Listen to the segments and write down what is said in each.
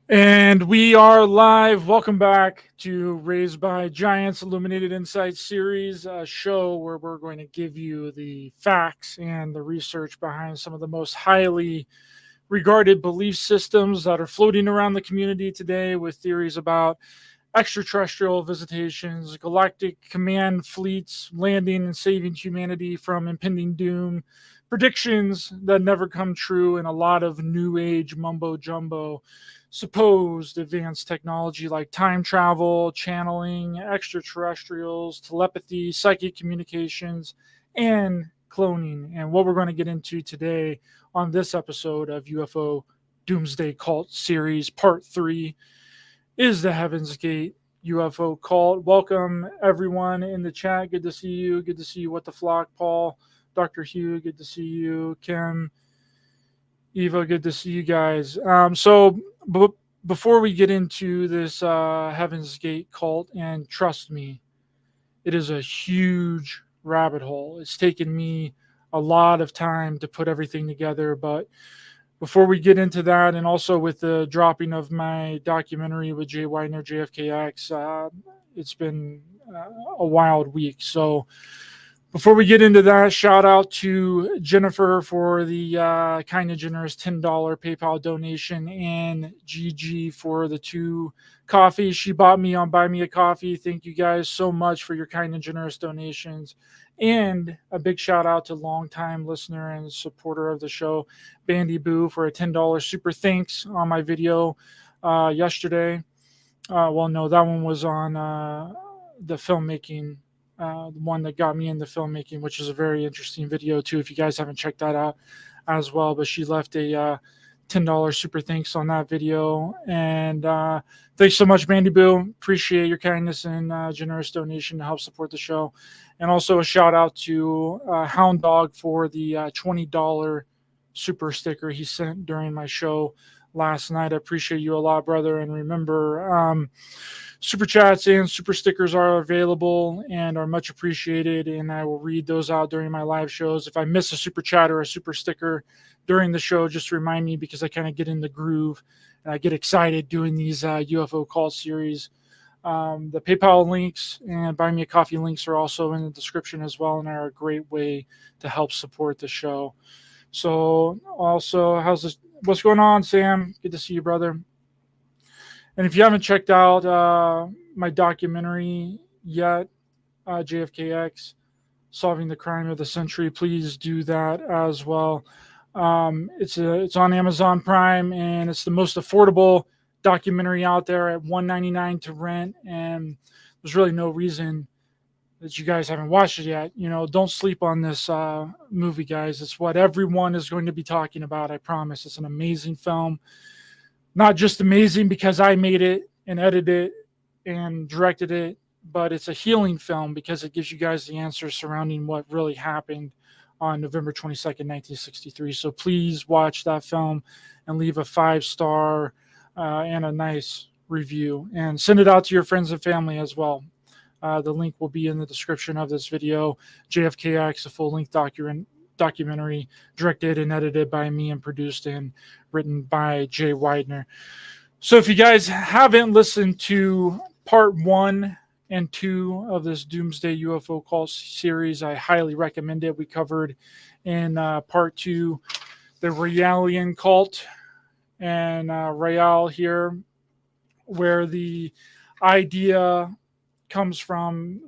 And we are live. Welcome back to Raised by Giants Illuminated Insights series, a show where we're going to give you the facts and the research behind some of the most highly regarded belief systems that are floating around the community today, with theories about extraterrestrial visitations, galactic command fleets landing and saving humanity from impending doom, predictions that never come true, and a lot of new age mumbo jumbo, supposed advanced technology like time travel, channeling, extraterrestrials, telepathy, psychic communications, and cloning. And what we're going to get into today on this episode of UFO Doomsday Cults series, part 3, is the Heaven's Gate UFO cult. Welcome everyone in the chat. Good to see you. Good to see you. What the Flock, Paul, Dr. Hugh. Good to see you. Kim, Eva. Good to see you guys. Before we get into this Heaven's Gate cult, and trust me, it is a huge rabbit hole. It's taken me a lot of time to put everything together, but before we get into that, and also with the dropping of my documentary with Jay Widener, JFKX, it's been a wild week. So before we get into that, shout out to Jennifer for the kind and generous $10 PayPal donation, and Gigi for the 2 coffees she bought me on Buy Me a Coffee. Thank you guys so much for your kind and generous donations. And a big shout out to longtime listener and supporter of the show, Bandy Boo, for a $10 super thanks on my video yesterday. Well, no, that one was on the filmmaking, the one that got me into filmmaking, which is a very interesting video too, if you guys haven't checked that out as well. But she left a $10 super thanks on that video. And thanks so much, Bandy Boo. Appreciate your kindness and generous donation to help support the show. And also a shout out to Hound Dog for the $20 super sticker he sent during my show last night. I appreciate you a lot, brother. And remember, super chats and super stickers are available and are much appreciated, and I will read those out during my live shows. If I miss a super chat or a super sticker during the show, just remind me, because I kind of get in the groove and I get excited doing these UFO call series. The PayPal links and Buy Me a Coffee links are also in the description as well, and are a great way to help support the show. So also, what's going on, Sam? Good to see you, brother. And if you haven't checked out my documentary yet, JFKX, Solving the Crime of the Century, please do that as well. It's on Amazon Prime, and it's the most affordable documentary out there at $1.99 to rent. And there's really no reason that you guys haven't watched it yet. Don't sleep on this movie, guys. It's what everyone is going to be talking about. I promise. It's an amazing film. Not just amazing because I made it and edited it and directed it, but it's a healing film because it gives you guys the answers surrounding what really happened on November 22nd, 1963. So please watch that film and leave a 5-star and a nice review, and send it out to your friends and family as well. The link will be in the description of this video. JFKX, a full-length documentary, directed and edited by me and produced and written by Jay Widener. So if you guys haven't listened to part 1 and 2 of this Doomsday UFO Call series, I highly recommend it. We covered in part 2 the Raelian cult and Rael here, where the idea comes from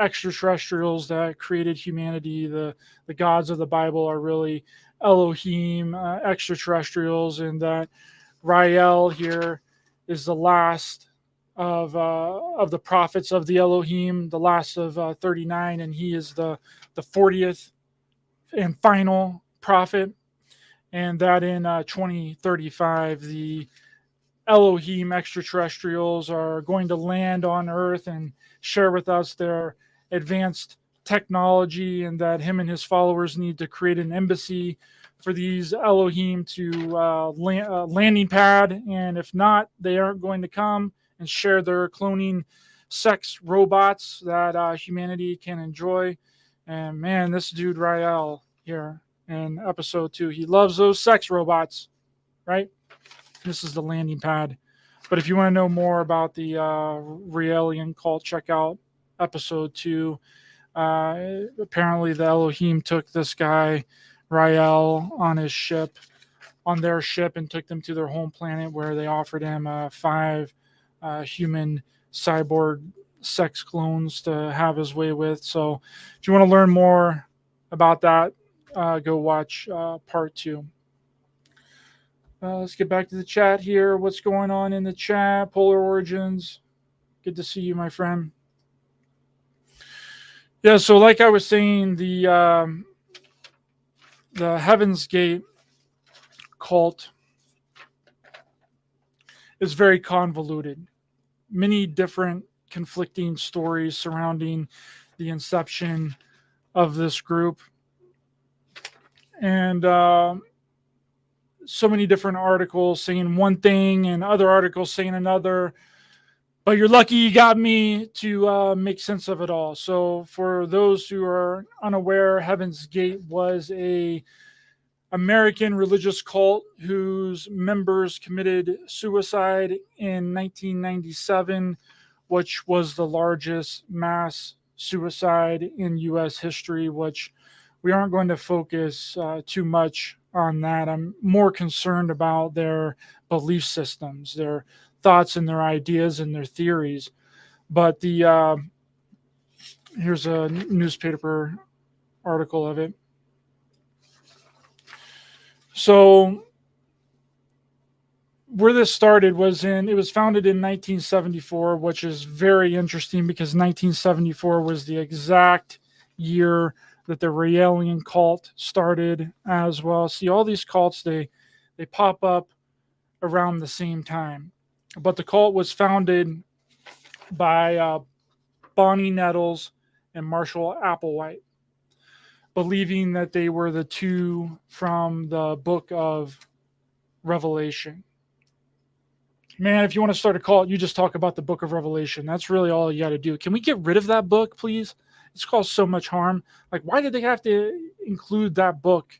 extraterrestrials that created humanity. The gods of the Bible are really Elohim, extraterrestrials, and that Rael here is the last of the prophets of the Elohim, the last of 39, and he is the 40th and final prophet. And that in 2035, the Elohim extraterrestrials are going to land on Earth and share with us their advanced technology, and that him and his followers need to create an embassy for these Elohim to landing pad. And if not, they aren't going to come and share their cloning sex robots that humanity can enjoy. And man, this dude Rael here in episode 2, he loves those sex robots, right? This is the landing pad. But if you want to know more about the Raelian cult, check out episode 2. Apparently, the Elohim took this guy, Rael, on their ship, and took them to their home planet where they offered him 5 human cyborg sex clones to have his way with. So if you want to learn more about that, go watch part 2. Let's get back to the chat here. What's going on in the chat? Polar Origins. Good to see you, my friend. Yeah, so like I was saying, the Heaven's Gate cult is very convoluted. Many different conflicting stories surrounding the inception of this group. And so many different articles saying one thing and other articles saying another. But you're lucky you got me to make sense of it all. So for those who are unaware, Heaven's Gate was a American religious cult whose members committed suicide in 1997, which was the largest mass suicide in U.S. history, which we aren't going to focus too much on that. I'm more concerned about their belief systems, their thoughts and their ideas and their theories. But here's a newspaper article of it. So where this started was it was founded in 1974, which is very interesting because 1974 was the exact year that the Raelian cult started as well. See, all these cults, they pop up around the same time. But the cult was founded by Bonnie Nettles and Marshall Applewhite, believing that they were the two from the book of Revelation. Man, if you want to start a cult, you just talk about the book of Revelation. That's really all you got to do. Can we get rid of that book, please? It's caused so much harm. Like, why did they have to include that book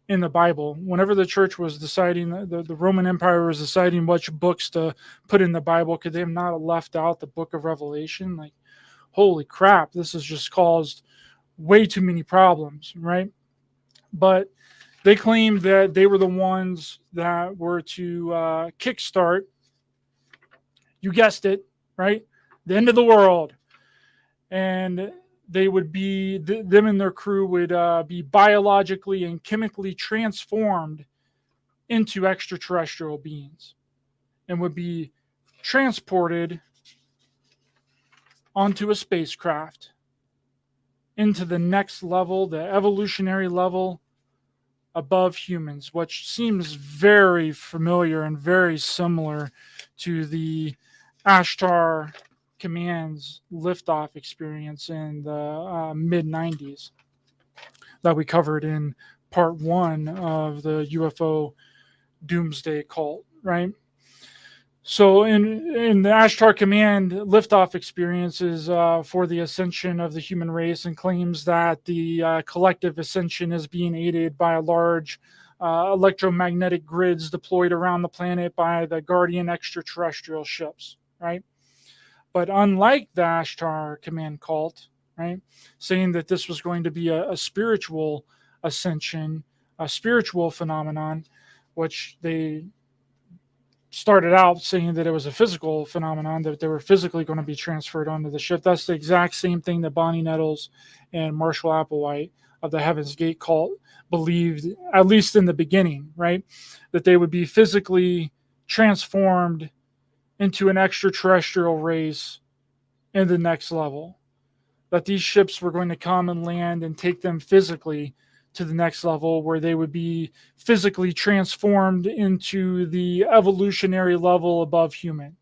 in the Bible? Whenever the church was deciding, the Roman Empire was deciding which books to put in the Bible, could they have not left out the book of Revelation? Like, holy crap, this has just caused way too many problems, right? But they claimed that they were the ones that were to kickstart, you guessed it, right? The end of the world. And they would be, them and their crew would be biologically and chemically transformed into extraterrestrial beings and would be transported onto a spacecraft into the next level, the evolutionary level above humans, which seems very familiar and very similar to the Ashtar Command's liftoff experience in the mid-90s that we covered in part 1 of the UFO Doomsday Cult, right? So in the Ashtar Command liftoff experiences for the ascension of the human race, and claims that the collective ascension is being aided by a large electromagnetic grids deployed around the planet by the Guardian extraterrestrial ships, right? But unlike the Ashtar Command cult, right, saying that this was going to be a spiritual ascension, a spiritual phenomenon, which they started out saying that it was a physical phenomenon, that they were physically going to be transferred onto the ship. That's the exact same thing that Bonnie Nettles and Marshall Applewhite of the Heaven's Gate cult believed, at least in the beginning, right? That they would be physically transformed into an extraterrestrial race in the next level. That these ships were going to come and land and take them physically to the next level, where they would be physically transformed into the evolutionary level above human,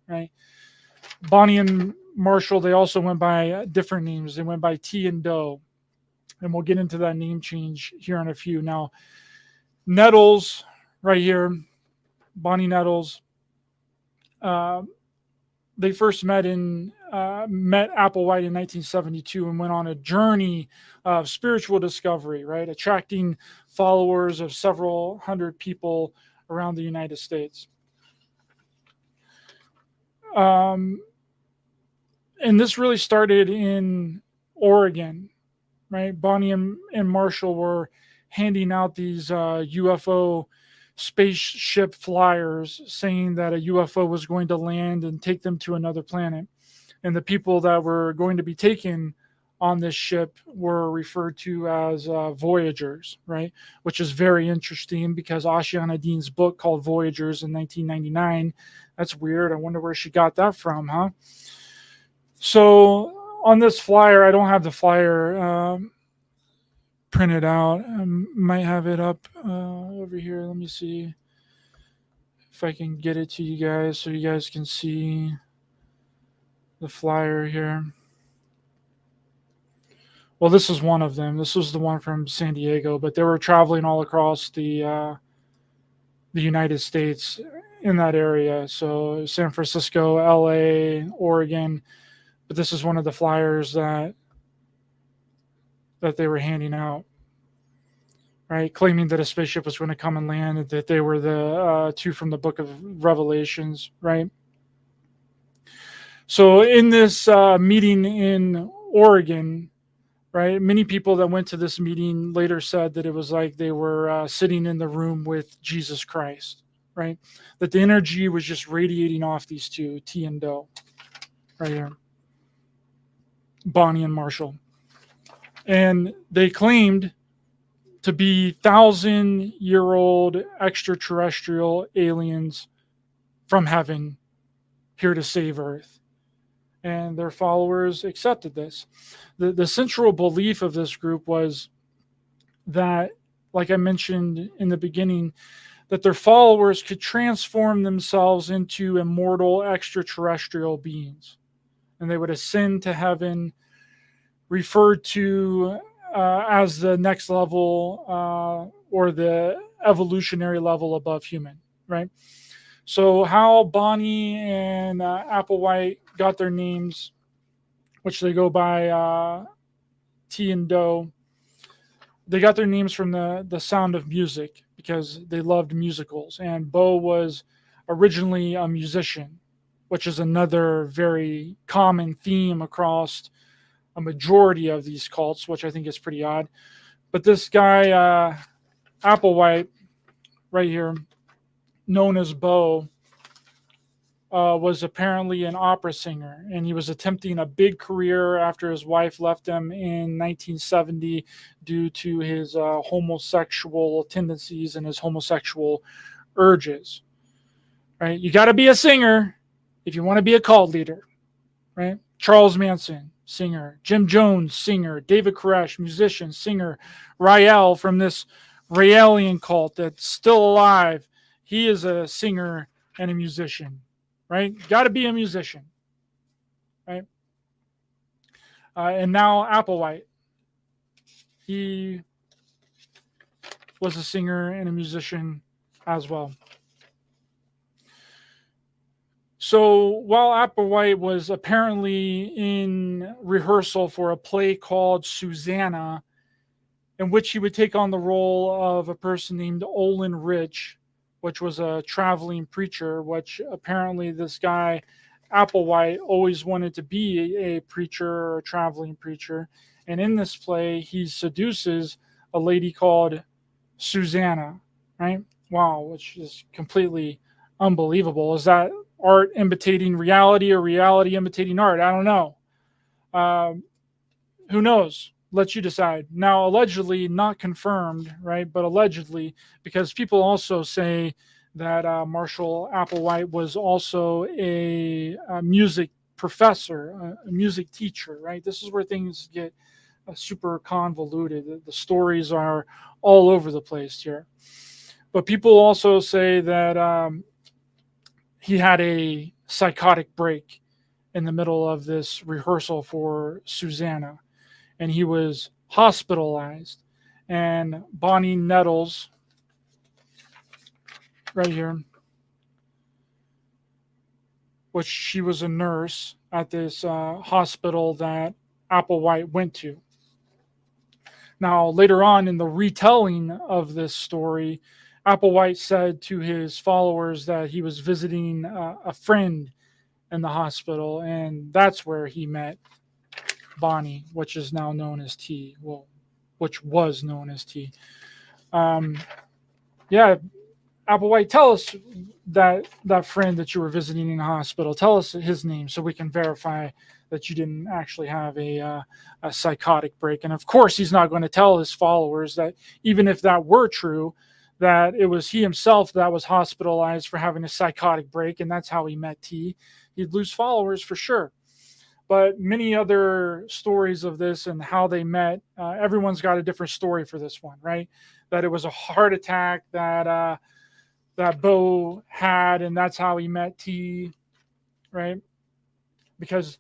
right? Bonnie and Marshall, they also went by different names. They went by T and Doe, and we'll get into that name change here in a few. Now, Nettles, right here, Bonnie Nettles, they first met Applewhite in 1972 and went on a journey of spiritual discovery, right? Attracting followers of several hundred people around the United States. And this really started in Oregon, right? Bonnie and Marshall were handing out these UFO spaceship flyers saying that a UFO was going to land and take them to another planet. And the people that were going to be taken on this ship were referred to as Voyagers, right? Which is very interesting because Ashiana Dean's book called Voyagers in 1999. That's weird. I wonder where she got that from, huh? So on this flyer, I don't have the flyer printed out. I might have it up over here. Let me see if I can get it to you guys so you guys can see the flyer here. Well, this is one of them. This was the one from San Diego, but they were traveling all across the United States in that area. So San Francisco, LA, Oregon. But this is one of the flyers that they were handing out, right? Claiming that a spaceship was going to come and land, and that they were the two from the Book of Revelations, right? So in this meeting in Oregon, right, many people that went to this meeting later said that it was like they were sitting in the room with Jesus Christ, right? That the energy was just radiating off these two, T and Doe, right here, Bonnie and Marshall. And they claimed to be 1,000-year-old extraterrestrial aliens from heaven here to save Earth. And their followers accepted this. The central belief of this group was that, like I mentioned in the beginning, that their followers could transform themselves into immortal extraterrestrial beings. And they would ascend to heaven, referred to as the next level or the evolutionary level above human, right? So how Bonnie and Applewhite got their names, which they go by T and Doe, they got their names from the sound of music because they loved musicals. And Bo was originally a musician, which is another very common theme across a majority of these cults, which I think is pretty odd. But this guy, Applewhite, right here, known as Bo, was apparently an opera singer, and he was attempting a big career after his wife left him in 1970 due to his homosexual tendencies and his homosexual urges. Right? You got to be a singer if you want to be a cult leader. Right? Charles Manson, singer. Jim Jones, singer. David Koresh, musician, singer. Rael from this Raelian cult that's still alive. He is a singer and a musician, right? Got to be a musician, right? And now Applewhite. He was a singer and a musician as well. So while Applewhite was apparently in rehearsal for a play called Susanna, in which he would take on the role of a person named Olin Rich, which was a traveling preacher, which apparently this guy, Applewhite, always wanted to be a preacher or a traveling preacher. And in this play, he seduces a lady called Susanna, right? Wow, which is completely unbelievable. Is that art imitating reality or reality imitating art? I don't know. Who knows? Let you decide. Now, allegedly, not confirmed, right? But allegedly, because people also say that Marshall Applewhite was also a music professor, a music teacher, right? This is where things get super convoluted. The stories are all over the place here. But people also say that he had a psychotic break in the middle of this rehearsal for Susanna, and he was hospitalized. And Bonnie Nettles, right here, which she was a nurse at this hospital that Applewhite went to. Now, later on in the retelling of this story, Applewhite said to his followers that he was visiting a friend in the hospital, and that's where he met Bonnie, which is now known as T. Well, which was known as T. Um, yeah, Applewhite, tell us that friend that you were visiting in the hospital. Tell us his name so we can verify that you didn't actually have a psychotic break. And of course, he's not going to tell his followers that even if that were true, that it was he himself that was hospitalized for having a psychotic break, and that's how he met T. He'd lose followers for sure. But many other stories of this and how they met, everyone's got a different story for this one, right? That it was a heart attack that Bo had, and that's how he met T, right? Because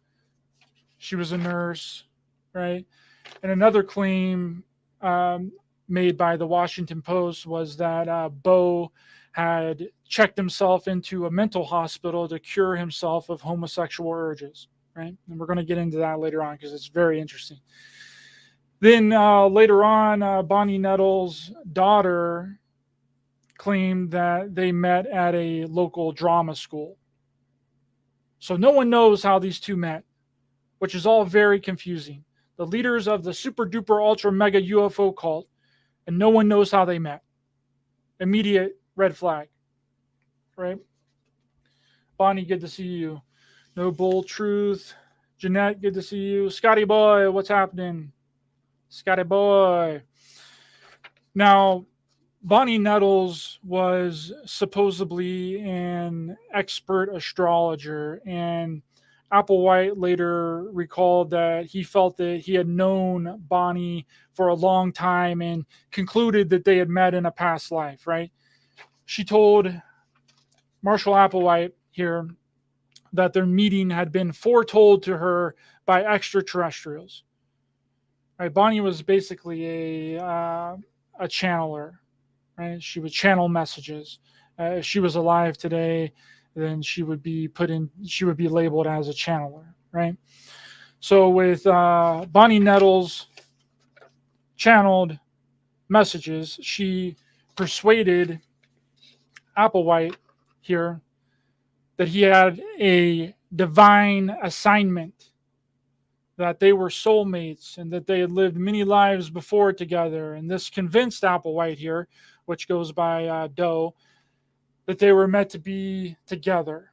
she was a nurse, right? And another claim made by the Washington Post was that Bo had checked himself into a mental hospital to cure himself of homosexual urges, right? And we're going to get into that later on because it's very interesting. Then later on, Bonnie Nettles' daughter claimed that they met at a local drama school. So no one knows how these two met, which is all very confusing. The leaders of the super duper ultra mega UFO cult, and no one knows how they met. Immediate red flag, right? Bonnie, good to see you. No Bull Truth. Jeanette, good to see you. Scotty Boy, what's happening? Scotty Boy. Now, Bonnie Nettles was supposedly an expert astrologer, and Applewhite later recalled that he felt that he had known Bonnie for a long time and concluded that they had met in a past life, right? She told Marshall Applewhite here that their meeting had been foretold to her by extraterrestrials. Right? Bonnie was basically a channeler. Right? She would channel messages. If she was alive today, then she would be labeled as a channeler, right? So with Bonnie Nettles' channeled messages, she persuaded Applewhite here that he had a divine assignment, that they were soulmates and that they had lived many lives before together. And this convinced Applewhite here, which goes by Doe, that they were meant to be together,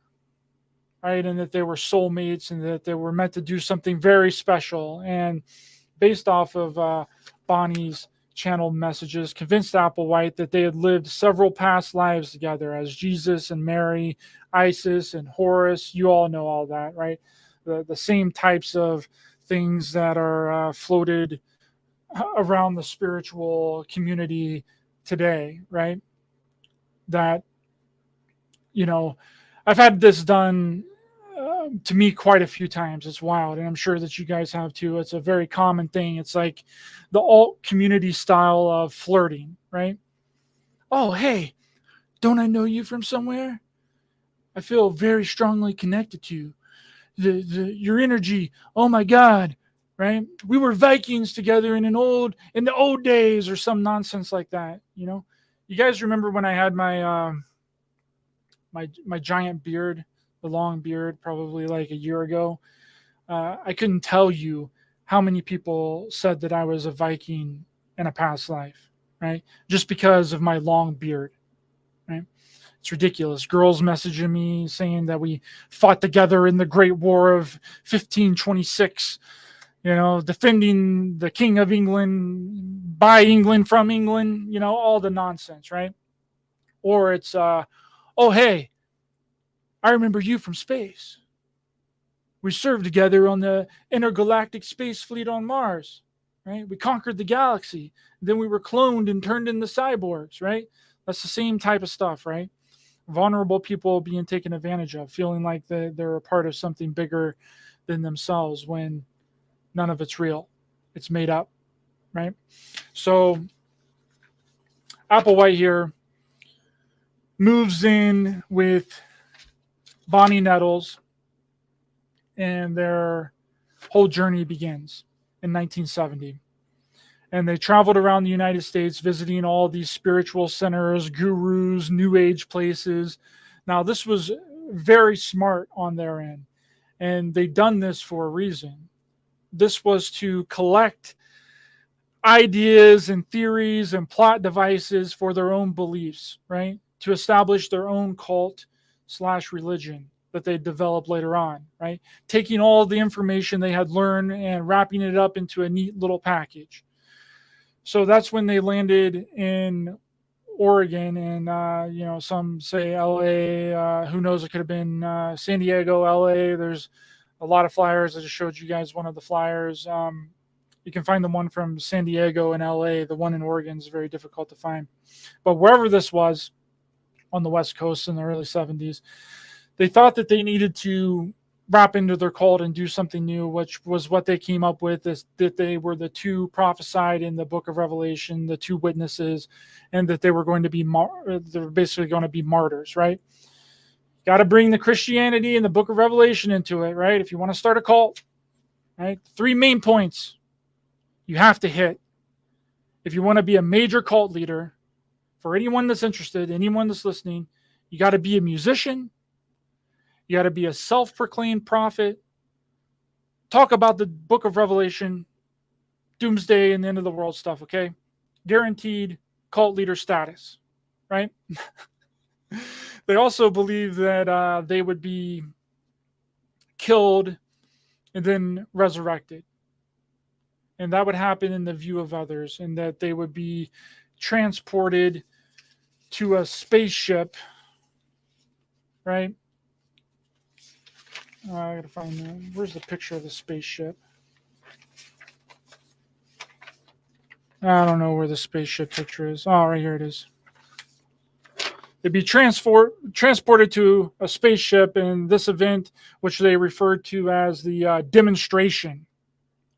right? And that they were soulmates and that they were meant to do something very special. And based off of Bonnie's channeled messages, convinced Applewhite that they had lived several past lives together as Jesus and Mary, Isis and Horus. You all know all that, right? The same types of things that are floated around the spiritual community today, right? That, I've had this done to me quite a few times. It's wild, and I'm sure that you guys have too. It's a very common thing. It's like the alt community style of flirting, right? Oh, hey, don't I know you from somewhere? I feel very strongly connected to you. Your energy, oh my God, right? We were Vikings together in the old days, or some nonsense like that. You guys remember when I had my my giant beard, the long beard, probably like a year ago? I couldn't tell you how many people said that I was a Viking in a past life, right? Just because of my long beard, right? It's ridiculous. Girls messaging me saying that we fought together in the Great War of 1526, defending the King of England, by England, from England, all the nonsense, right? Or it's, oh, hey, I remember you from space. We served together on the intergalactic space fleet on Mars, right? We conquered the galaxy. Then we were cloned and turned into cyborgs, right? That's the same type of stuff, right? Vulnerable people being taken advantage of, feeling like they're a part of something bigger than themselves when none of it's real. It's made up, right? So Applewhite here moves in with Bonnie Nettles, and their whole journey begins in 1970. And they traveled around the United States visiting all these spiritual centers, gurus, new age places. Now, this was very smart on their end, and they done this for a reason. This was to collect ideas and theories and plot devices for their own beliefs, right? To establish their own cult / religion that they developed later on, right? Taking all the information they had learned and wrapping it up into a neat little package. So that's when they landed in Oregon, and some say LA. Who knows? It could have been San Diego, LA. There's a lot of flyers. I just showed you guys one of the flyers. You can find the one from San Diego and LA. The one in Oregon is very difficult to find. But wherever this was on the West Coast in the early 70s, they thought that they needed to wrap into their cult and do something new, which was what they came up with, is that they were the two prophesied in the book of Revelation, the two witnesses, and that they were going to be they're basically going to be martyrs, right? Got to bring the Christianity and the book of Revelation into it, right? If you want to start a cult, right? 3 main points you have to hit if you want to be a major cult leader. For anyone that's interested, anyone that's listening, you got to be a musician. You got to be a self-proclaimed prophet. Talk about the book of Revelation, doomsday, and the end of the world stuff, okay? Guaranteed cult leader status, right? They also believe that they would be killed and then resurrected. And that would happen in the view of others, and that they would be transported to a spaceship, right? I gotta find where's the picture of the spaceship? I don't know where the spaceship picture is. Oh, right here it is. They'd be transported to a spaceship in this event, which they referred to as the demonstration,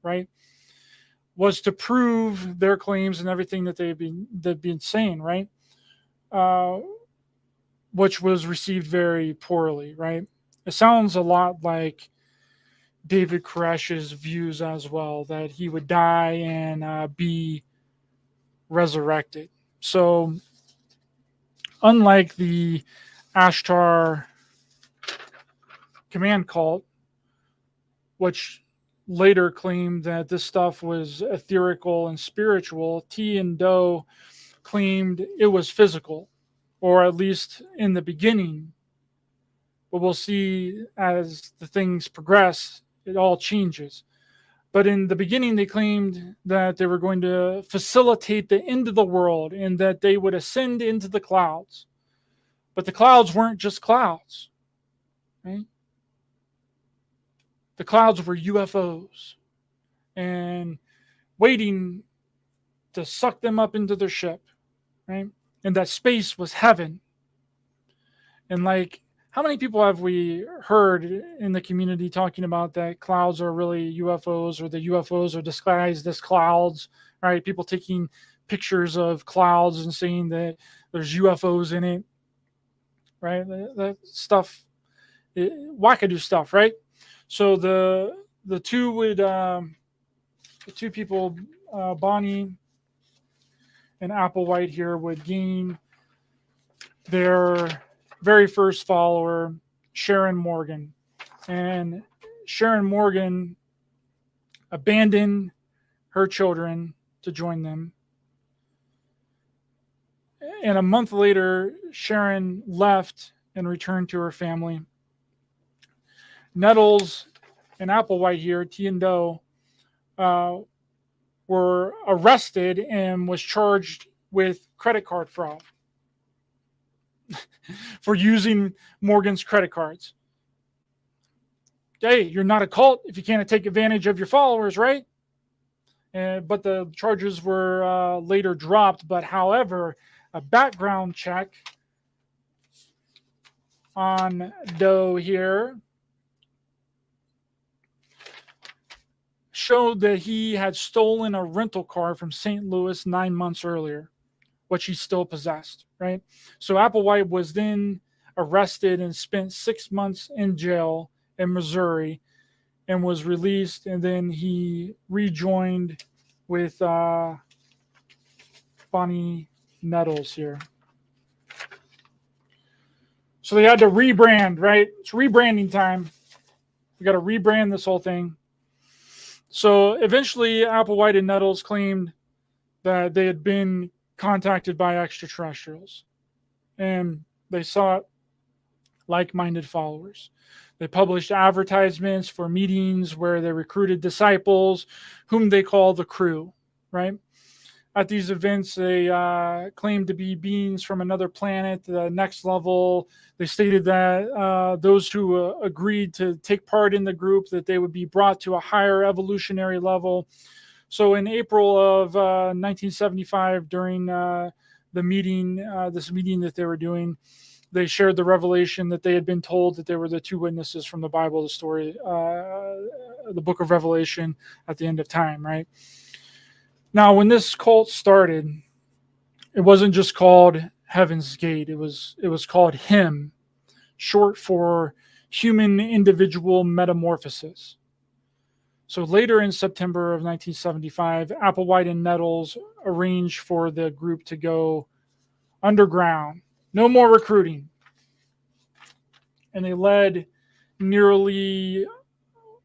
right? Was to prove their claims and everything that they've been saying, right? Which was received very poorly, right? It sounds a lot like David Koresh's views as well, that he would die and be resurrected. So, unlike the Ashtar command cult, which later claimed that this stuff was etherical and spiritual, T and Do claimed it was physical, or at least in the beginning. But we'll see as the things progress, it all changes. But in the beginning, they claimed that they were going to facilitate the end of the world and that they would ascend into the clouds. But the clouds weren't just clouds, right? The clouds were UFOs and waiting to suck them up into their ship, right? And that space was heaven. And like, how many people have we heard in the community talking about that clouds are really UFOs, or the UFOs are disguised as clouds, right? People taking pictures of clouds and saying that there's UFOs in it, right? That stuff, wackadoo stuff, right? So the two people, Bonnie and Applewhite here, would gain their very first follower, Sharon Morgan. And Sharon Morgan abandoned her children to join them. And a month later, Sharon left and returned to her family. Nettles and Applewhite here, T and Do, were arrested and was charged with credit card fraud for using Morgan's credit cards. Hey, you're not a cult if you can't take advantage of your followers, right? But the charges were later dropped. But however, a background check on Do here showed that he had stolen a rental car from St. Louis 9 months earlier, which he still possessed, right? So Applewhite was then arrested and spent 6 months in jail in Missouri and was released, and then he rejoined with Bonnie Nettles here. So they had to rebrand, right? It's rebranding time. We got to rebrand this whole thing. So eventually, Applewhite and Nettles claimed that they had been contacted by extraterrestrials, and they sought like-minded followers. They published advertisements for meetings where they recruited disciples, whom they call the crew, right? At these events, they claimed to be beings from another planet, the next level. They stated that those who agreed to take part in the group, that they would be brought to a higher evolutionary level. So in April of 1975, during the meeting, this meeting that they were doing, they shared the revelation that they had been told that they were the two witnesses from the Bible, the story, the book of Revelation at the end of time, right? Now, when this cult started, it wasn't just called Heaven's Gate. It was called HIM, short for Human Individual Metamorphosis. So later in September of 1975, Applewhite and Nettles arranged for the group to go underground. No more recruiting. And they led nearly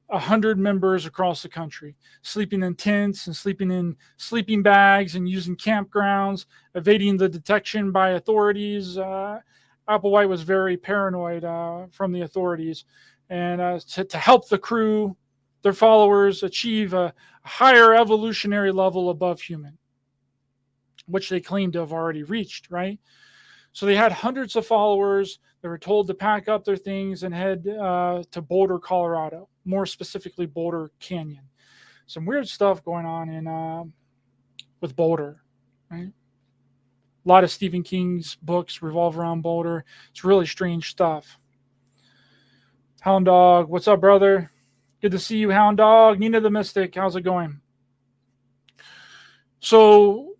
100 members across the country, sleeping in tents and sleeping in sleeping bags and using campgrounds, evading the detection by authorities. Applewhite was very paranoid from the authorities. And to help the crew, their followers, achieve a higher evolutionary level above human, which they claimed to have already reached, right? So they had hundreds of followers. They were told to pack up their things and head to Boulder, Colorado, more specifically Boulder Canyon. Some weird stuff going on in with Boulder, right? A lot of Stephen King's books revolve around Boulder. It's really strange stuff. Hound Dog, what's up, brother? Good to see you, Hound Dog. Nina the Mystic, how's it going? So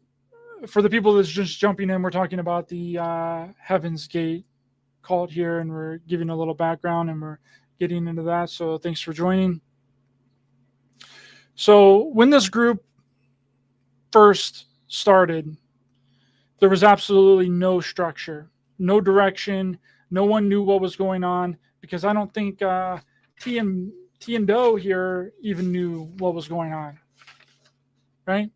for the people that's just jumping in, we're talking about the Heaven's Gate cult here, and we're giving a little background, and we're getting into that. So thanks for joining. So when this group first started, there was absolutely no structure, no direction. No one knew what was going on, because I don't think T and Doe here even knew what was going on, right?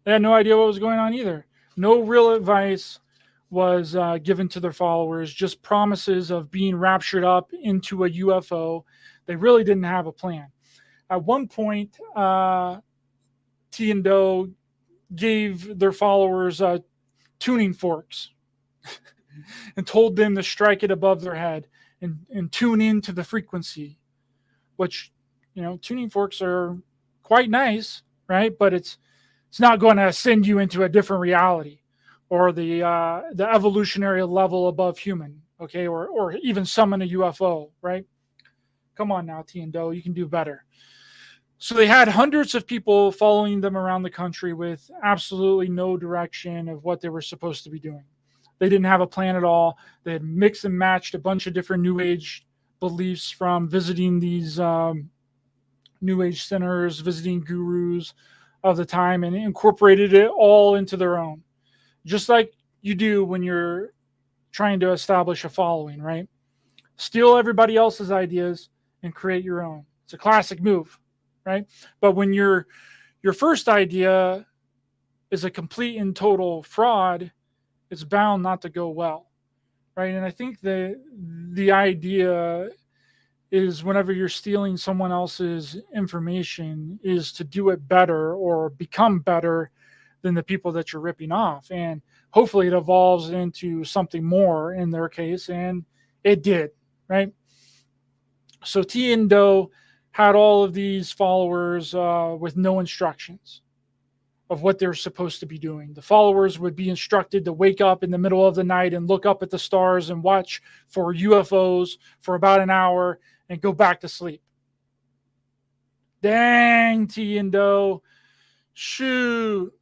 They had no idea what was going on either. No real advice was given to their followers, just promises of being raptured up into a UFO. They really didn't have a plan. At one point, T and Doe gave their followers tuning forks and told them to strike it above their head and tune into the frequency, which, tuning forks are quite nice, right? But it's not going to send you into a different reality or the evolutionary level above human, okay? Or even summon a UFO, right? Come on now, T and Doe, you can do better. So they had hundreds of people following them around the country with absolutely no direction of what they were supposed to be doing. They didn't have a plan at all. They had mixed and matched a bunch of different New Age beliefs from visiting these New Age centers, visiting gurus of the time, and incorporated it all into their own, just like you do when you're trying to establish a following, right? Steal everybody else's ideas and create your own. It's a classic move, right? But when your first idea is a complete and total fraud, it's bound not to go well, right? And I think the idea is, whenever you're stealing someone else's information, is to do it better or become better than the people that you're ripping off. And hopefully it evolves into something more in their case, and it did, right? So T and Doe had all of these followers with no instructions of what they're supposed to be doing. The followers would be instructed to wake up in the middle of the night and look up at the stars and watch for UFOs for about an hour and go back to sleep. Dang, T and Doe. Shoot.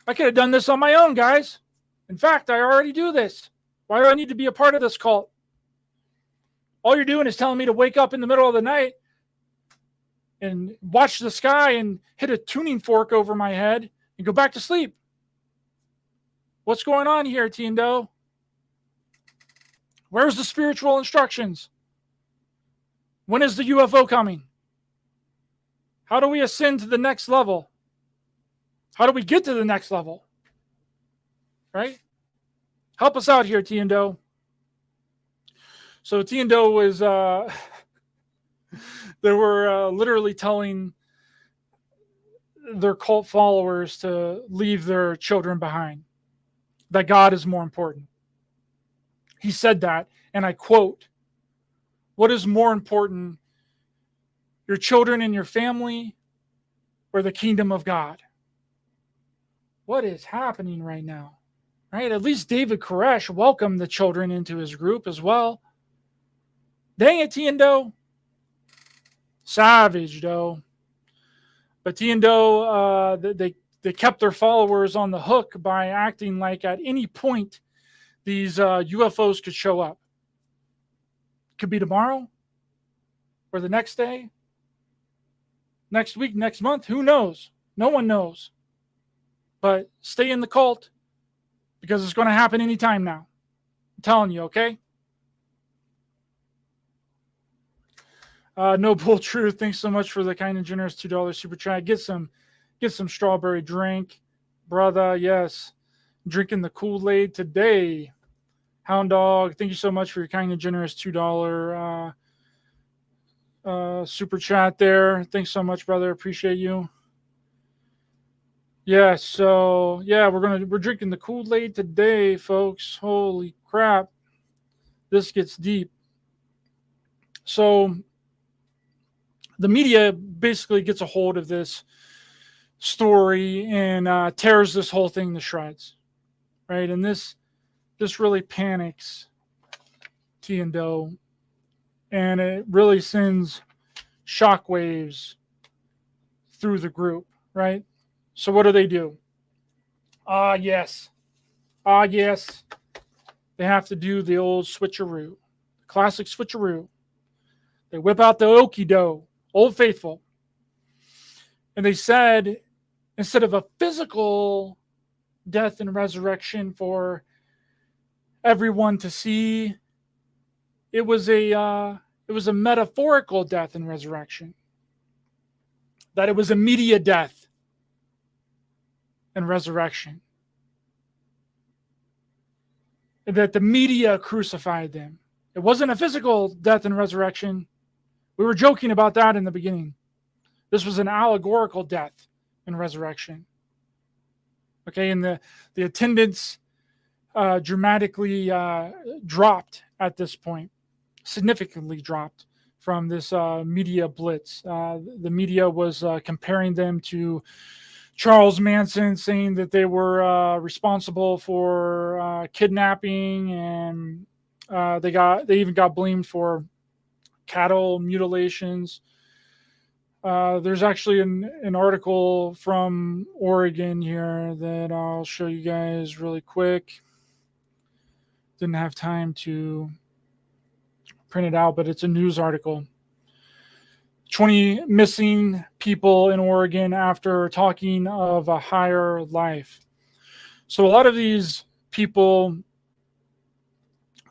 I could have done this on my own, guys. In fact, I already do this. Why do I need to be a part of this cult? All you're doing is telling me to wake up in the middle of the night and watch the sky and hit a tuning fork over my head and go back to sleep. What's going on here, Tiendo? Where's the spiritual instructions? When is the UFO coming? How do we ascend to the next level? How do we get to the next level? Right? Help us out here, Tiendo. So Tiendo was, they were literally telling their cult followers to leave their children behind, that God is more important. He said that, and I quote, "What is more important, your children and your family, or the kingdom of God?" What is happening right now? Right? At least David Koresh welcomed the children into his group as well. Dang it, Tiendo. Savage, though. But Tiendo, they kept their followers on the hook by acting like at any point these UFOs could show up. Could be tomorrow, or the next day, next week, next month. Who knows? No one knows. But stay in the cult, because it's going to happen anytime now. I'm telling you, okay? Noble Truth, thanks so much for the kind and generous $2 super chat. Get some strawberry drink, brother. Yes, drinking the Kool-Aid today. Hound Dog, thank you so much for your kind and generous $2 super chat there. Thanks so much, brother. Appreciate you. Yeah, so yeah, we're drinking the Kool-Aid today, folks. Holy crap. This gets deep. So the media basically gets a hold of this story and tears this whole thing to shreds, right? And this really panics Tiendo, and it really sends shockwaves through the group, right? So what do? Yes. They have to do the old switcheroo, classic switcheroo. They whip out the okie-doke, Old Faithful. And they said, instead of a physical death and resurrection for everyone to see, it was a metaphorical death and resurrection. That it was a media death and resurrection. That the media crucified them. It wasn't a physical death and resurrection. We were joking about that in the beginning. This was an allegorical death and resurrection. Okay, and the attendance dramatically dropped at this point, significantly dropped from this media blitz. The media was comparing them to Charles Manson, saying that they were responsible for kidnapping, and they even got blamed for cattle mutilations. There's actually an article from Oregon here that I'll show you guys really quick. Didn't have time to print it out, but it's a news article. 20 missing people in Oregon after talking of a higher life. So a lot of these people,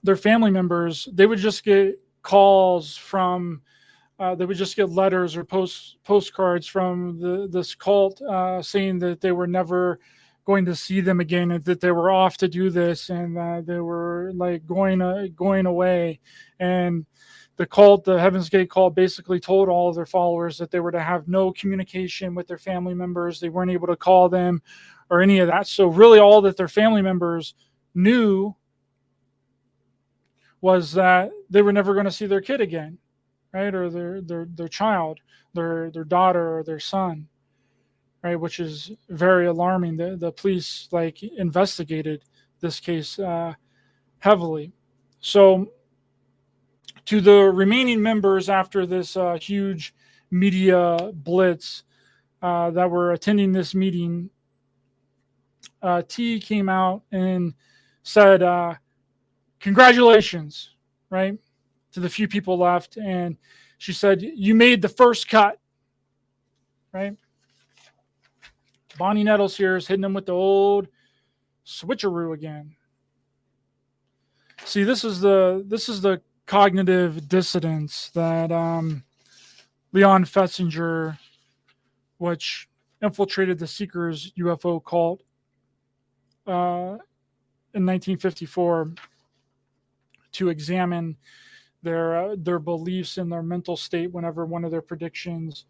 their family members, they would just get calls from, they would just get letters or postcards from this cult saying that they were never going to see them again, and that they were off to do this, and they were like going away. And the cult, the Heaven's Gate cult, basically told all of their followers that they were to have no communication with their family members. They weren't able to call them or any of that. So really all that their family members knew was that they were never going to see their kid again, right? Or their child, their daughter or their son, right? Which is very alarming. The police investigated this case heavily. So to the remaining members after this huge media blitz that were attending this meeting, T came out and said, congratulations, right, to the few people left. And she said, you made the first cut, right? Bonnie Nettles here is hitting them with the old switcheroo again. See, this is the cognitive dissonance that Leon Fetzinger, which infiltrated the Seekers UFO cult in 1954 to examine their beliefs and their mental state whenever one of their predictions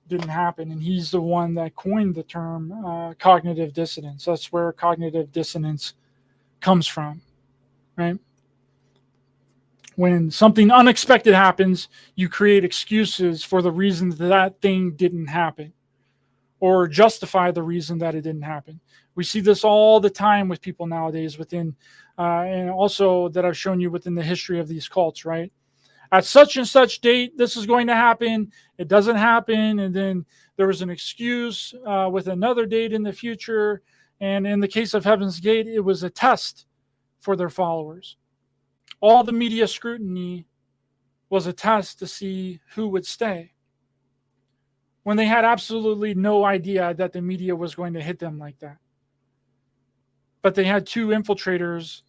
didn't happen. And he's the one that coined the term cognitive dissonance. That's where cognitive dissonance comes from, right? When something unexpected happens, you create excuses for the reason that thing didn't happen, or justify the reason that it didn't happen. We see this all the time with people nowadays within, and also that I've shown you within the history of these cults, right? At such and such date, this is going to happen. It doesn't happen. And then there was an excuse with another date in the future. And in the case of Heaven's Gate, it was a test for their followers. All the media scrutiny was a test to see who would stay, when they had absolutely no idea that the media was going to hit them like that. But they had two infiltrators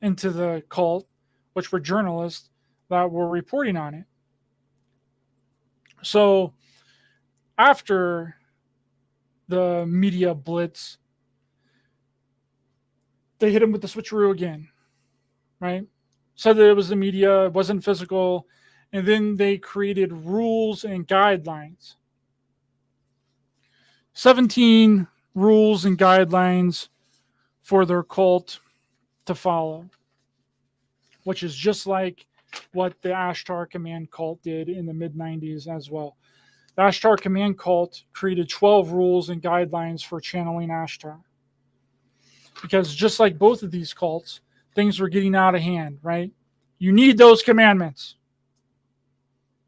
into the cult, which were journalists that were reporting on it. So after the media blitz, they hit him with the switcheroo again, right? Said that it was the media, it wasn't physical, and then they created rules and guidelines. 17 rules and guidelines for their cult to follow, which is just like what the Ashtar Command cult did in the mid-90s as well. The Ashtar Command cult created 12 rules and guidelines for channeling Ashtar. Because just like both of these cults, things were getting out of hand, right? You need those commandments.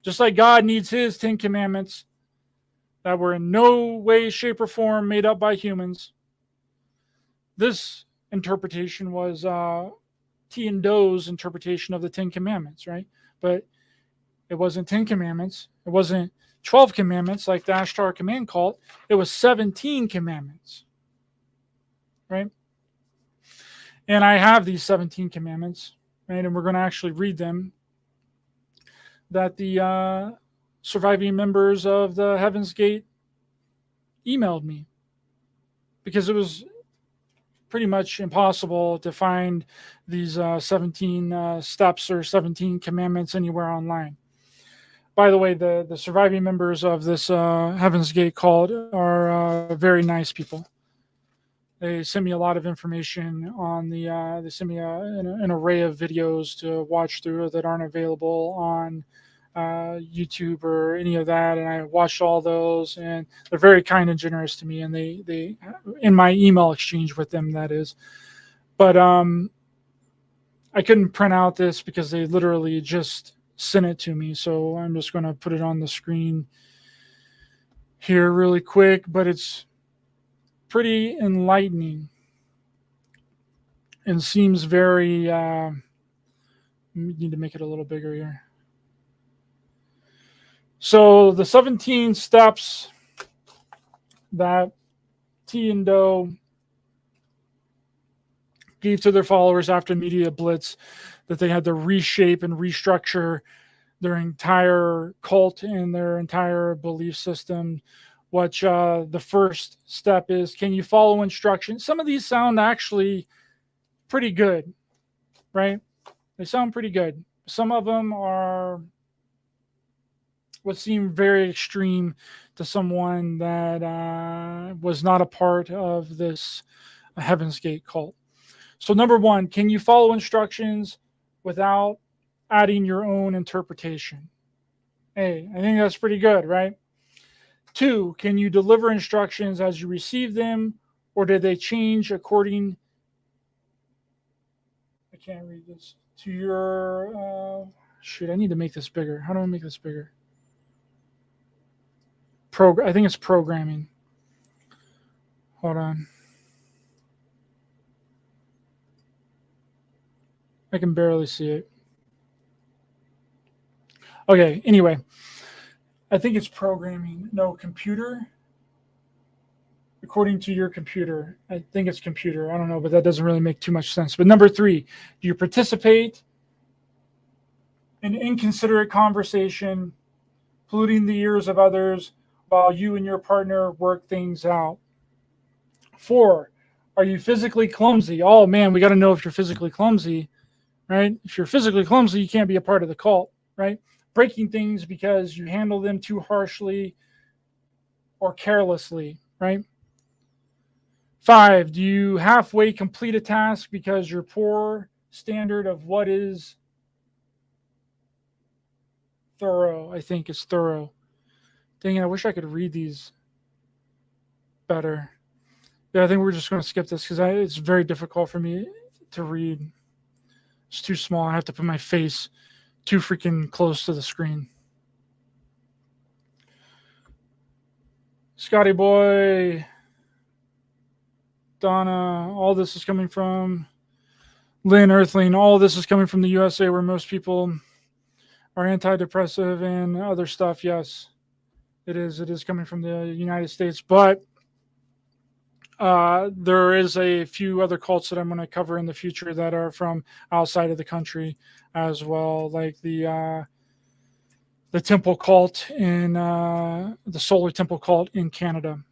Just like God needs his 10 commandments that were in no way, shape, or form made up by humans. This interpretation was T and Doe's interpretation of the 10 commandments, right? But it wasn't 10 commandments. It wasn't 12 commandments like the Ashtar Command cult. It was 17 commandments, right? And I have these 17 commandments, right? And we're going to actually read them, that the surviving members of the Heaven's Gate emailed me, because it was pretty much impossible to find these 17 steps or 17 commandments anywhere online. By the way, the surviving members of this Heaven's Gate cult are very nice people. They sent me a lot of information on they sent me an array of videos to watch through that aren't available on YouTube or any of that, and I watched all those, and they're very kind and generous to me, and they in my email exchange with them, that is. But I couldn't print out this because they literally just sent it to me, so I'm just going to put it on the screen here really quick. But it's pretty enlightening and seems very need to make it a little bigger here. So the 17 steps that T and Doe gave to their followers after media blitz, that they had to reshape and restructure their entire cult and their entire belief system. Which the first step is, can you follow instructions? Some of these sound actually pretty good, right? They sound pretty good. Some of them are would seem very extreme to someone that was not a part of this Heaven's Gate cult. So number one, can you follow instructions without adding your own interpretation? Hey, I think that's pretty good, right? 2, can you deliver instructions as you receive them, or did they change according, I can't read this, to your, shoot, I need to make this bigger. How do I make this bigger? I think it's programming. Hold on. I can barely see it. Okay, anyway. I think it's programming. No, computer. according to your computer. I think it's computer. I don't know, but that doesn't really make too much sense. But number 3, do you participate in inconsiderate conversation, polluting the ears of others while you and your partner work things out? 4, are you physically clumsy? Oh man, we got to know if you're physically clumsy, right? If you're physically clumsy, you can't be a part of the cult, right? Breaking things because you handle them too harshly or carelessly, right? 5, do you halfway complete a task because your poor standard of what is thorough? I think is thorough. Dang it, I wish I could read these better. Yeah, I think we're just going to skip this because it's very difficult for me to read. It's too small. I have to put my face too freaking close to the screen. Scotty Boy, Donna, all this is coming from Lynn Earthling. All this is coming from the USA, where most people are antidepressive and other stuff. Yes, it is. It is coming from the United States, but there is a few other cults that I'm going to cover in the future that are from outside of the country as well, like the temple cult in the solar temple cult in Canada.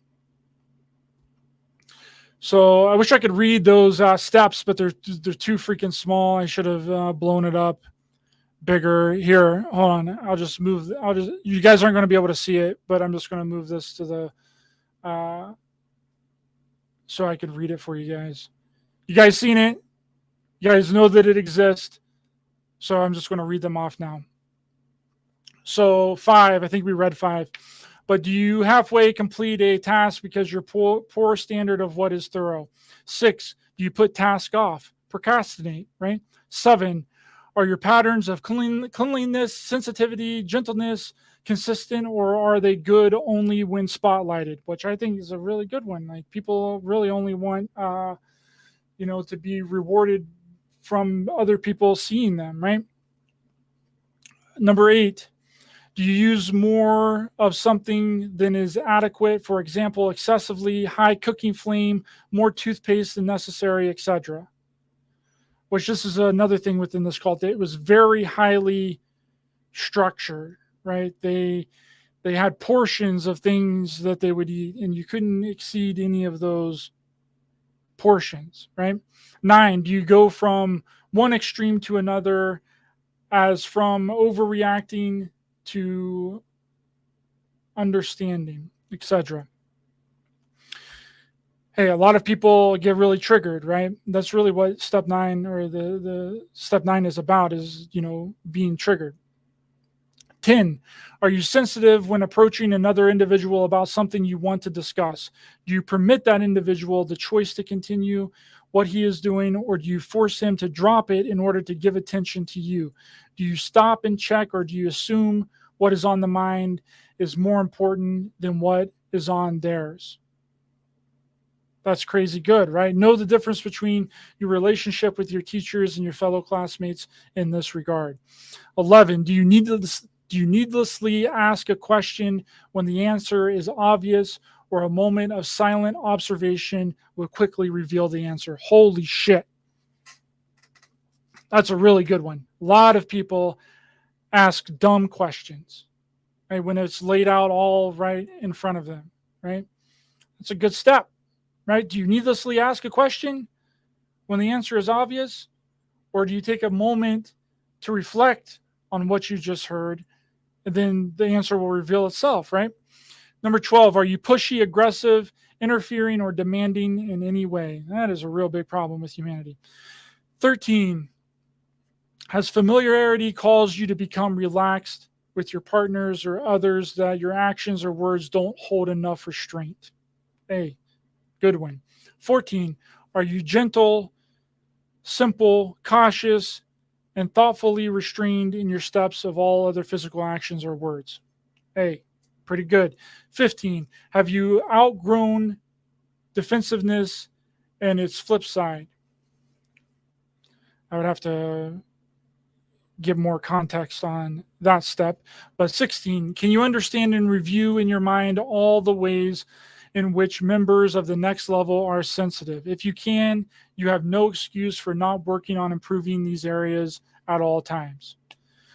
So I wish I could read those steps, but they're too freaking small. I should have blown it up bigger. Here, hold on. I'll just move. You guys aren't going to be able to see it, but I'm just going to move this to the so I could read it for you guys. You guys seen it? You guys know that it exists. So I'm just going to read them off now. So 5, I think we read 5. But do you halfway complete a task because your poor standard of what is thorough? 6, do you put task off? Procrastinate, right? 7, are your patterns of cleanliness, sensitivity, gentleness consistent, or are they good only when spotlighted? Which I think is a really good one. Like, people really only want, to be rewarded from other people seeing them, right? Number 8, do you use more of something than is adequate? For example, excessively high cooking flame, more toothpaste than necessary, etc. Which this is another thing within this cult. It was very highly structured, right? They had portions of things that they would eat, and you couldn't exceed any of those portions, right? 9, do you go from one extreme to another, as from overreacting to understanding, etc. Hey, a lot of people get really triggered, right? That's really what step 9 or the step 9 is about, is, being triggered. 10, are you sensitive when approaching another individual about something you want to discuss? Do you permit that individual the choice to continue what he is doing, or do you force him to drop it in order to give attention to you? Do you stop and check, or do you assume what is on the mind is more important than what is on theirs? That's crazy good, right? Know the difference between your relationship with your teachers and your fellow classmates in this regard. 11, do you needlessly ask a question when the answer is obvious, or a moment of silent observation will quickly reveal the answer? Holy shit. That's a really good one. A lot of people ask dumb questions, right, when it's laid out all right in front of them, right? It's a good step, right? Do you needlessly ask a question when the answer is obvious, or do you take a moment to reflect on what you just heard, and then the answer will reveal itself, right? Number 12, are you pushy, aggressive, interfering, or demanding in any way? That is a real big problem with humanity. 13, has familiarity caused you to become relaxed with your partners or others, that your actions or words don't hold enough restraint? Hey, good one. 14, are you gentle, simple, cautious, and thoughtfully restrained in your steps of all other physical actions or words? Hey, pretty good. 15, have you outgrown defensiveness and its flip side? I would have to give more context on that step. But 16, can you understand and review in your mind all the ways in which members of the next level are sensitive. If you can, you have no excuse for not working on improving these areas at all times.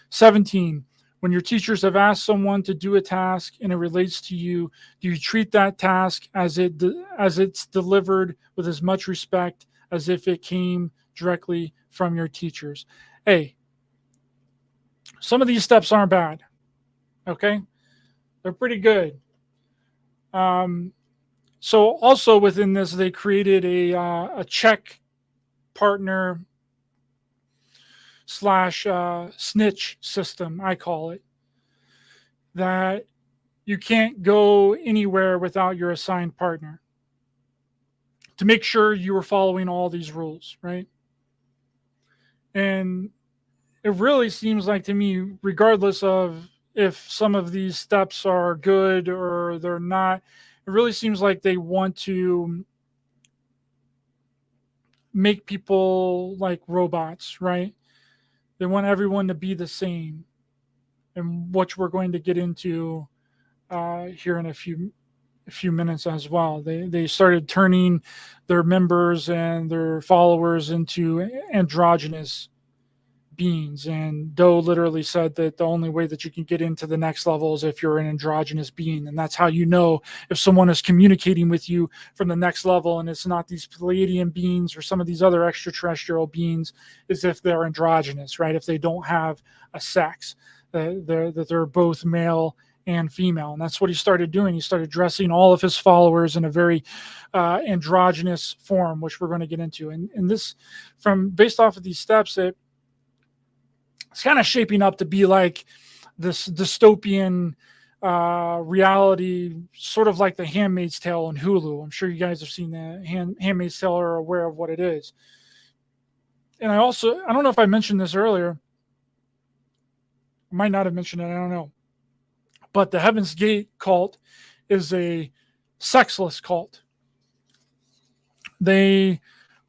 17, when your teachers have asked someone to do a task and it relates to you, do you treat that task as it's delivered with as much respect as if it came directly from your teachers? Hey, some of these steps aren't bad. Okay, they're pretty good. So also within this, they created a check partner slash snitch system, I call it, that you can't go anywhere without your assigned partner to make sure you were following all these rules, right? And it really seems like to me, regardless of if some of these steps are good or they're not, it really seems like they want to make people like robots, right? They want everyone to be the same, and which we're going to get into here in a few minutes as well. They started turning their members and their followers into androgynous beings, and Doe literally said that the only way that you can get into the next level is if you're an androgynous being, and that's how you know if someone is communicating with you from the next level and it's not these Pleiadian beings or some of these other extraterrestrial beings, is if they're androgynous, right? If they don't have a sex, that they're both male and female. And that's what he started doing. He started dressing all of his followers in a very androgynous form, which we're going to get into. And this, from based off of these steps, it's kind of shaping up to be like this dystopian reality, sort of like the Handmaid's Tale on Hulu. I'm sure you guys have seen the Handmaid's Tale or are aware of what it is. And I don't know if I mentioned this earlier. I might not have mentioned it. I don't know. But the Heaven's Gate cult is a sexless cult. They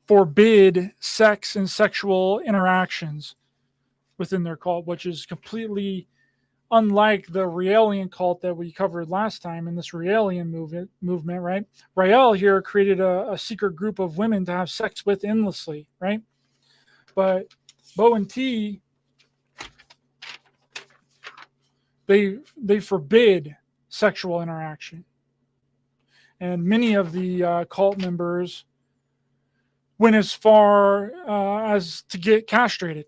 forbid sex and sexual interactions within their cult, which is completely unlike the Raelian cult that we covered last time in this Raelian movement, right? Rael here created a secret group of women to have sex with endlessly, right? But Bo and T, they forbid sexual interaction. And many of the cult members went as far as to get castrated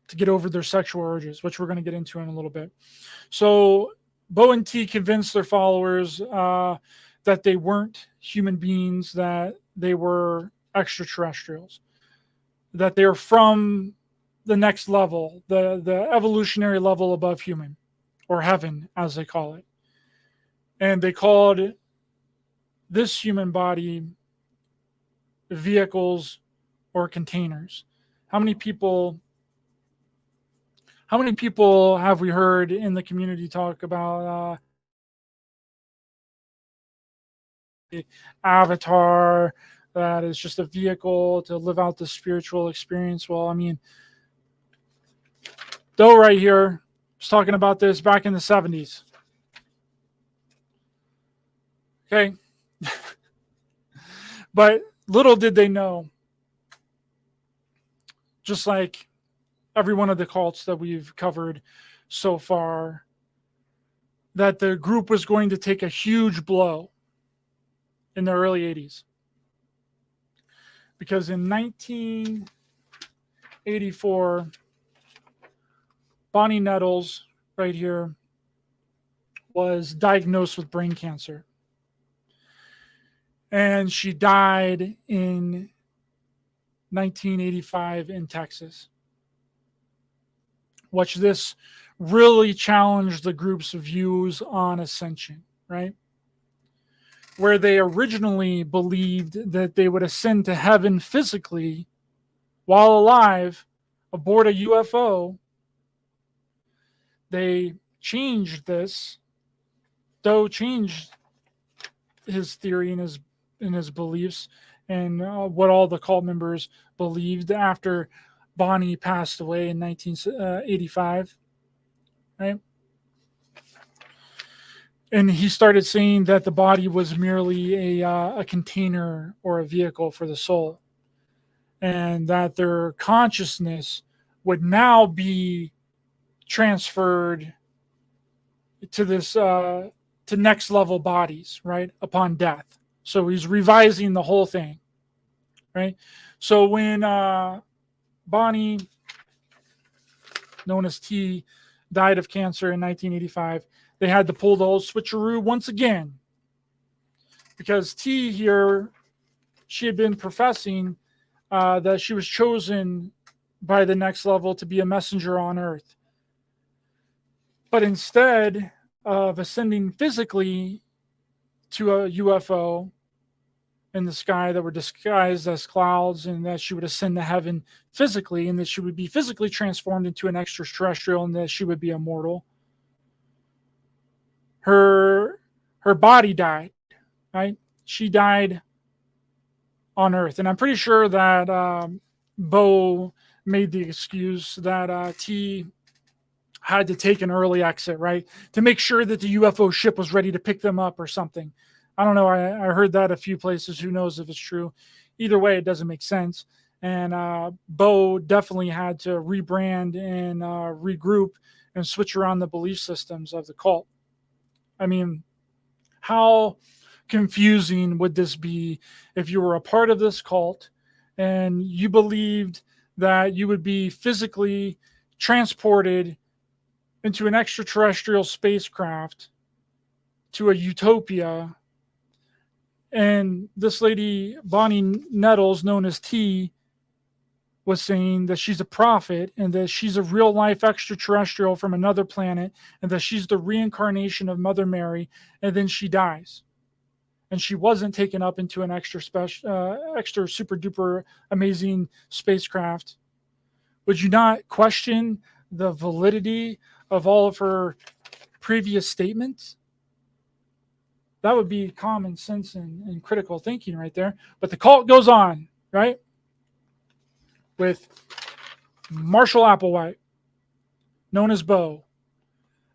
to get over their sexual urges, which we're going to get into in a little bit. So Bo and T convinced their followers that they weren't human beings, that they were extraterrestrials, that they're from the next level, the evolutionary level above human, or heaven, as they call it. And they called this human body vehicles or containers. How many people have we heard in the community talk about the avatar that is just a vehicle to live out the spiritual experience? Well, I mean, Doe right here was talking about this back in the 70s. Okay. But little did they know, just like every one of the cults that we've covered so far, that the group was going to take a huge blow in the early 80s. Because in 1984, Bonnie Nettles, right here, was diagnosed with brain cancer. And she died in 1985 in Texas. Which this really challenged the group's views on ascension, right? Where they originally believed that they would ascend to heaven physically while alive aboard a UFO. They changed this. Doe changed his theory and his beliefs and what all the cult members believed after Bonnie passed away in 1985, right? And he started saying that the body was merely a container or a vehicle for the soul, and that their consciousness would now be transferred to this to next level bodies, right, upon death. So he's revising the whole thing, right? So when Bonnie, known as T, died of cancer in 1985, they had to pull the old switcheroo once again, because T here, she had been professing that she was chosen by the next level to be a messenger on Earth. But instead of ascending physically to a UFO in the sky that were disguised as clouds, and that she would ascend to heaven physically, and that she would be physically transformed into an extraterrestrial, and that she would be immortal, her body died, right? She died on Earth. And I'm pretty sure that Bo made the excuse that T had to take an early exit, right, to make sure that the UFO ship was ready to pick them up or something. I don't know. I heard that a few places. Who knows if it's true? Either way, it doesn't make sense. And Bo definitely had to rebrand and regroup and switch around the belief systems of the cult. I mean, how confusing would this be if you were a part of this cult and you believed that you would be physically transported into an extraterrestrial spacecraft to a utopia, and this lady, Bonnie Nettles, known as T, was saying that she's a prophet and that she's a real life extraterrestrial from another planet, and that she's the reincarnation of Mother Mary, and then she dies. And she wasn't taken up into an extra super duper amazing spacecraft. Would you not question the validity of all of her previous statements? That would be common sense and critical thinking right there. But the cult goes on, right? With Marshall Applewhite, known as Bo,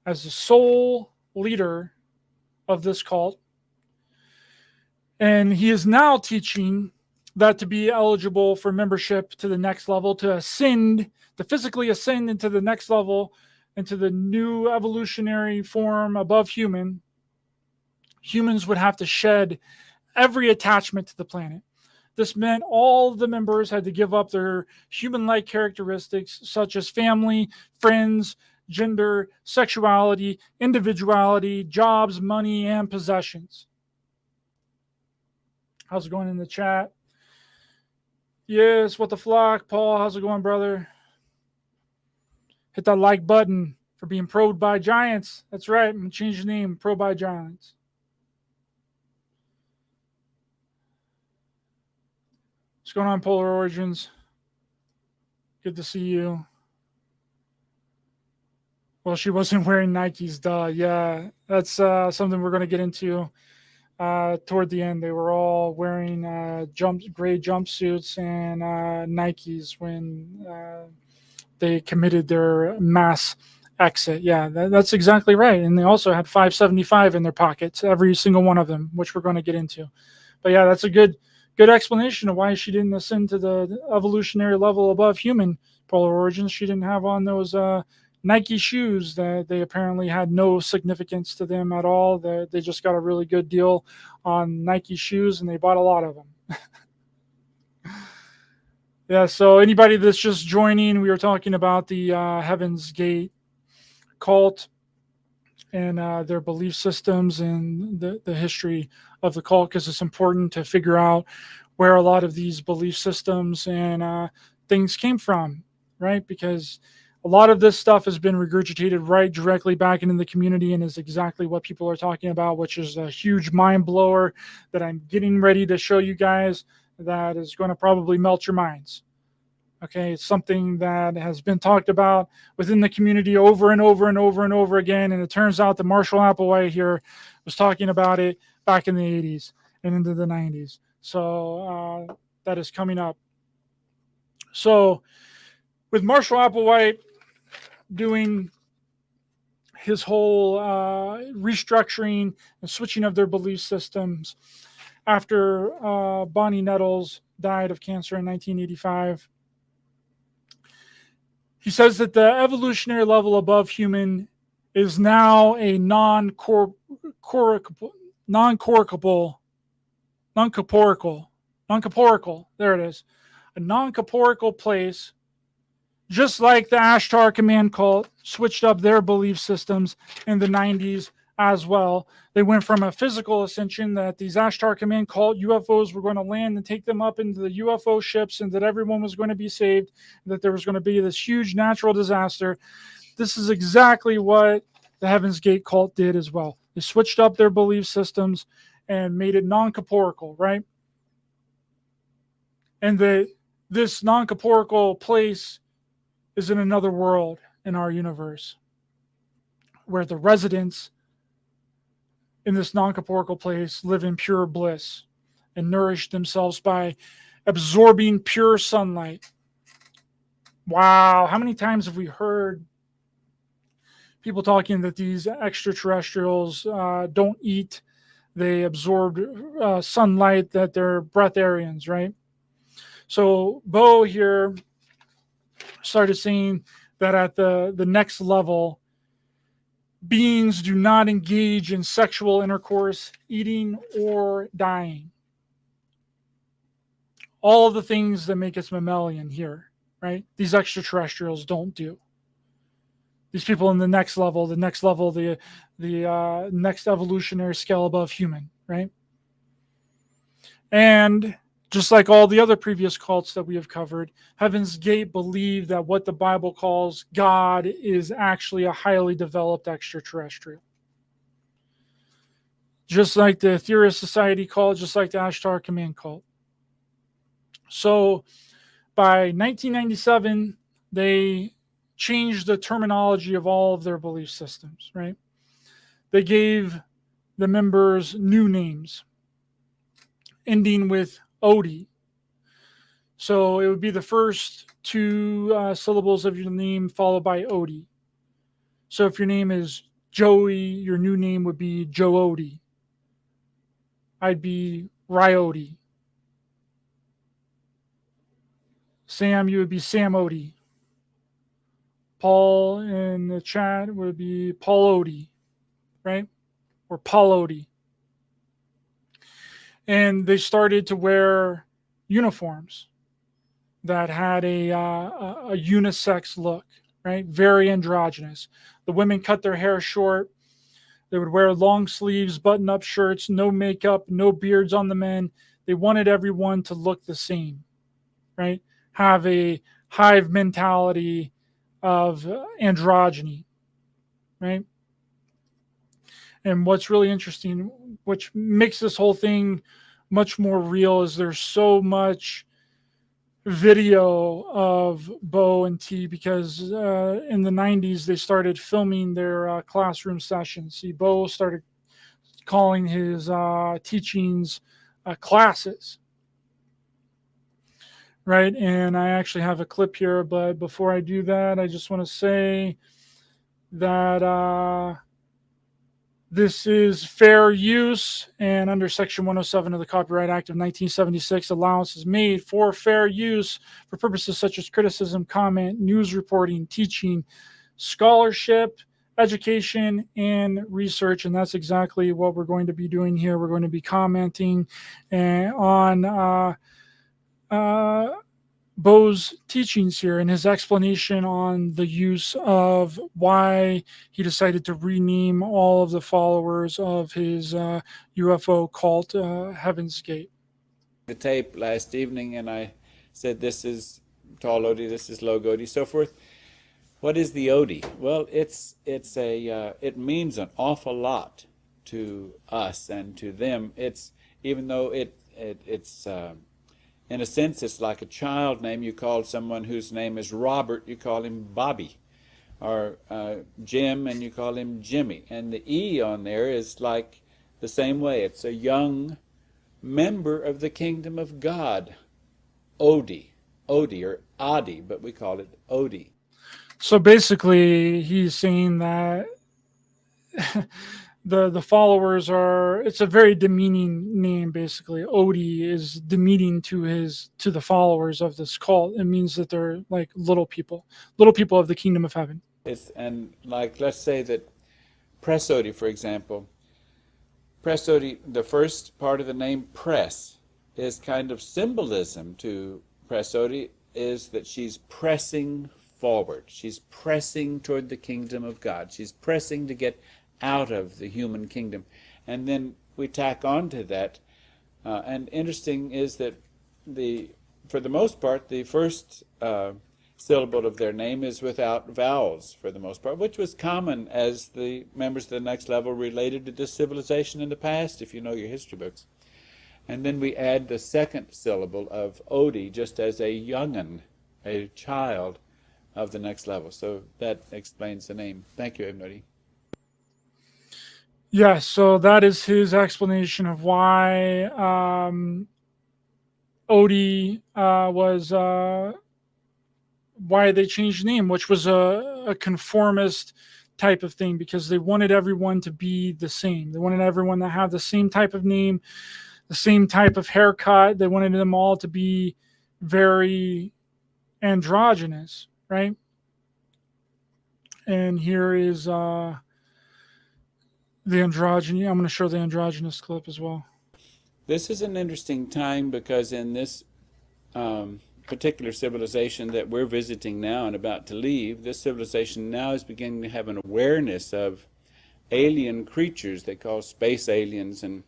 as the sole leader of this cult. And he is now teaching that to be eligible for membership to the next level, to physically ascend into the next level, into the new evolutionary form above human, humans would have to shed every attachment to the planet. This meant all the members had to give up their human-like characteristics, such as family, friends, gender, sexuality, individuality, jobs, money, and possessions. How's it going in the chat? Yes, what the flock, Paul. How's it going, brother? Hit that like button for being pro by Giants. That's right. I'm going to change the name, Pro by Giants. What's going on, Polar Origins? Good to see you. Well, she wasn't wearing Nikes, duh. Yeah, that's something we're going to get into toward the end. They were all wearing gray jumpsuits and Nikes when they committed their mass exit. Yeah, that's exactly right. And they also had 575 in their pockets, every single one of them, which we're going to get into. But yeah, that's a good explanation of why she didn't ascend to the evolutionary level above human. Polar Origins. She didn't have on those Nike shoes that they apparently had no significance to them at all. They just got a really good deal on Nike shoes, and they bought a lot of them. Yeah, so anybody that's just joining, we were talking about the Heaven's Gate cult and their belief systems and the history of the cult, because it's important to figure out where a lot of these belief systems and things came from, right? Because a lot of this stuff has been regurgitated right directly back into the community and is exactly what people are talking about, which is a huge mind blower that I'm getting ready to show you guys that is going to probably melt your minds. Okay, it's something that has been talked about within the community over and over and over and over again. And it turns out that Marshall Applewhite here was talking about it back in the 80s and into the 90s. So that is coming up. So with Marshall Applewhite doing his whole restructuring and switching of their belief systems after Bonnie Nettles died of cancer in 1985. He says that the evolutionary level above human is now a non-corporeal, there it is, a non-corporeal place, just like the Ashtar Command cult switched up their belief systems in the 90s as well. They went from a physical ascension that these Ashtar Command cult UFOs were going to land and take them up into the UFO ships, and that everyone was going to be saved, that there was going to be this huge natural disaster. This is exactly what the Heaven's Gate cult did as well. They switched up their belief systems and made it non-corporeal, right? And this non-corporeal place is in another world in our universe, where the residents in this non-corporeal place live in pure bliss and nourish themselves by absorbing pure sunlight. Wow, how many times have we heard people talking that these extraterrestrials don't eat, they absorb sunlight, that they're breatharians, right? So Bo here started saying that at the next level, beings do not engage in sexual intercourse, eating, or dying. All of the things that make us mammalian here, right? These extraterrestrials don't do. These people in the next level, the next evolutionary scale above human, right? And just like all the other previous cults that we have covered, Heaven's Gate believed that what the Bible calls God is actually a highly developed extraterrestrial. Just like the Theorist Society cult, just like the Ashtar Command cult. So by 1997, they changed the terminology of all of their belief systems, right? They gave the members new names, ending with Odie. So it would be the first two syllables of your name followed by Odie. So if your name is Joey, your new name would be Joe Odie. I'd be Ryody. Sam, you would be Sam Odie. Paul in the chat would be Paul Odie, right? Or Paul Odie. And they started to wear uniforms that had a unisex look, right? Very androgynous. The women cut their hair short. They would wear long sleeves, button-up shirts, no makeup, no beards on the men. They wanted everyone to look the same, right? Have a hive mentality of androgyny, right? And what's really interesting, which makes this whole thing much more real, is there's so much video of Bo and T, because in the 90s they started filming their classroom sessions. See, Bo started calling his teachings classes, right? And I actually have a clip here, but before I do that, I just want to say that this is fair use, and under Section 107 of the Copyright Act of 1976, allowance is made for fair use for purposes such as criticism, comment, news reporting, teaching, scholarship, education, and research. And that's exactly what we're going to be doing here. We're going to be commenting on Bo's teachings here and his explanation on the use of why he decided to rename all of the followers of his UFO cult Heaven's Gate. The tape last evening, and I said, this is tall Odie, this is low Odie, so forth. What is the Odie? Well, it means an awful lot to us and to them. It's, even though it's in a sense, it's like a child name. You call someone whose name is Robert, you call him Bobby. Or Jim, and you call him Jimmy. And the E on there is like the same way. It's a young member of the kingdom of God. Odie or Adi, but we call it Odie. So basically, he's saying that the followers are, it's a very demeaning name. Basically, Odie is demeaning to the followers of this cult. It means that they're like little people of the kingdom of heaven. And like, let's say that Press Odie, for example, Press Odie, the first part of the name Press is kind of symbolism to Press Odie, is that she's pressing forward. She's pressing toward the kingdom of God. She's pressing to get out of the human kingdom. And then we tack on to that. And interesting is that for the most part, the first syllable of their name is without vowels for the most part, which was common as the members of the next level related to this civilization in the past, if you know your history books. And then we add the second syllable of Odie just as a young'un, a child of the next level. So that explains the name. Thank you, Odie. Yes, so that is his explanation of why Odie was why they changed the name, which was a conformist type of thing, because they wanted everyone to be the same. They wanted everyone to have the same type of name, the same type of haircut. They wanted them all to be very androgynous, right? And here is the androgyny. I'm going to show the androgynous clip as well. This is an interesting time because in this particular civilization that we're visiting now and about to leave, this civilization now is beginning to have an awareness of alien creatures they call space aliens, and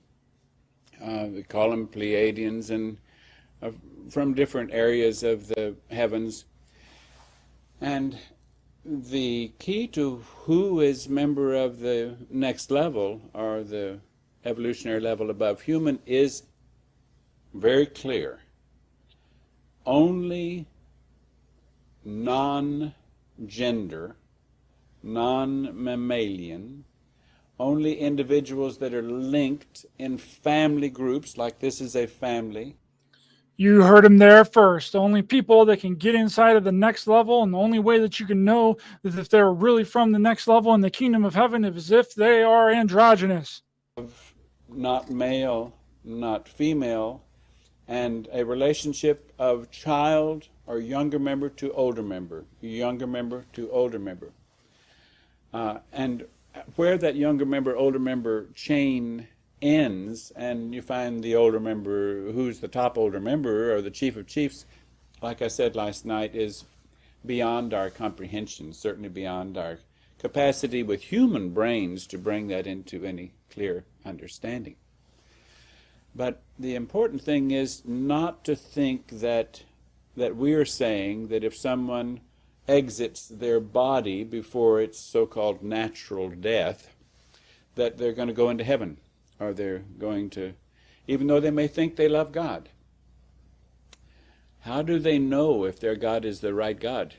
we call them Pleiadians, and from different areas of the heavens. And the key to who is member of the next level, or the evolutionary level above human, is very clear. Only non-gender, non-mammalian, only individuals that are linked in family groups, like this is a family. You heard him there first. The only people that can get inside of the next level, and the only way that you can know that if they're really from the next level in the kingdom of heaven is if they are androgynous. Not male, not female, and a relationship of child or younger member to older member, younger member to older member. And where that younger member, older member chain ends, and you find the older member, who's the top older member, or the chief of chiefs, like I said last night, is beyond our comprehension, certainly beyond our capacity with human brains to bring that into any clear understanding. But the important thing is not to think that we're saying that if someone exits their body before its so-called natural death, that they're going to go into heaven, or they're going to, even though they may think they love God. How do they know if their God is the right God?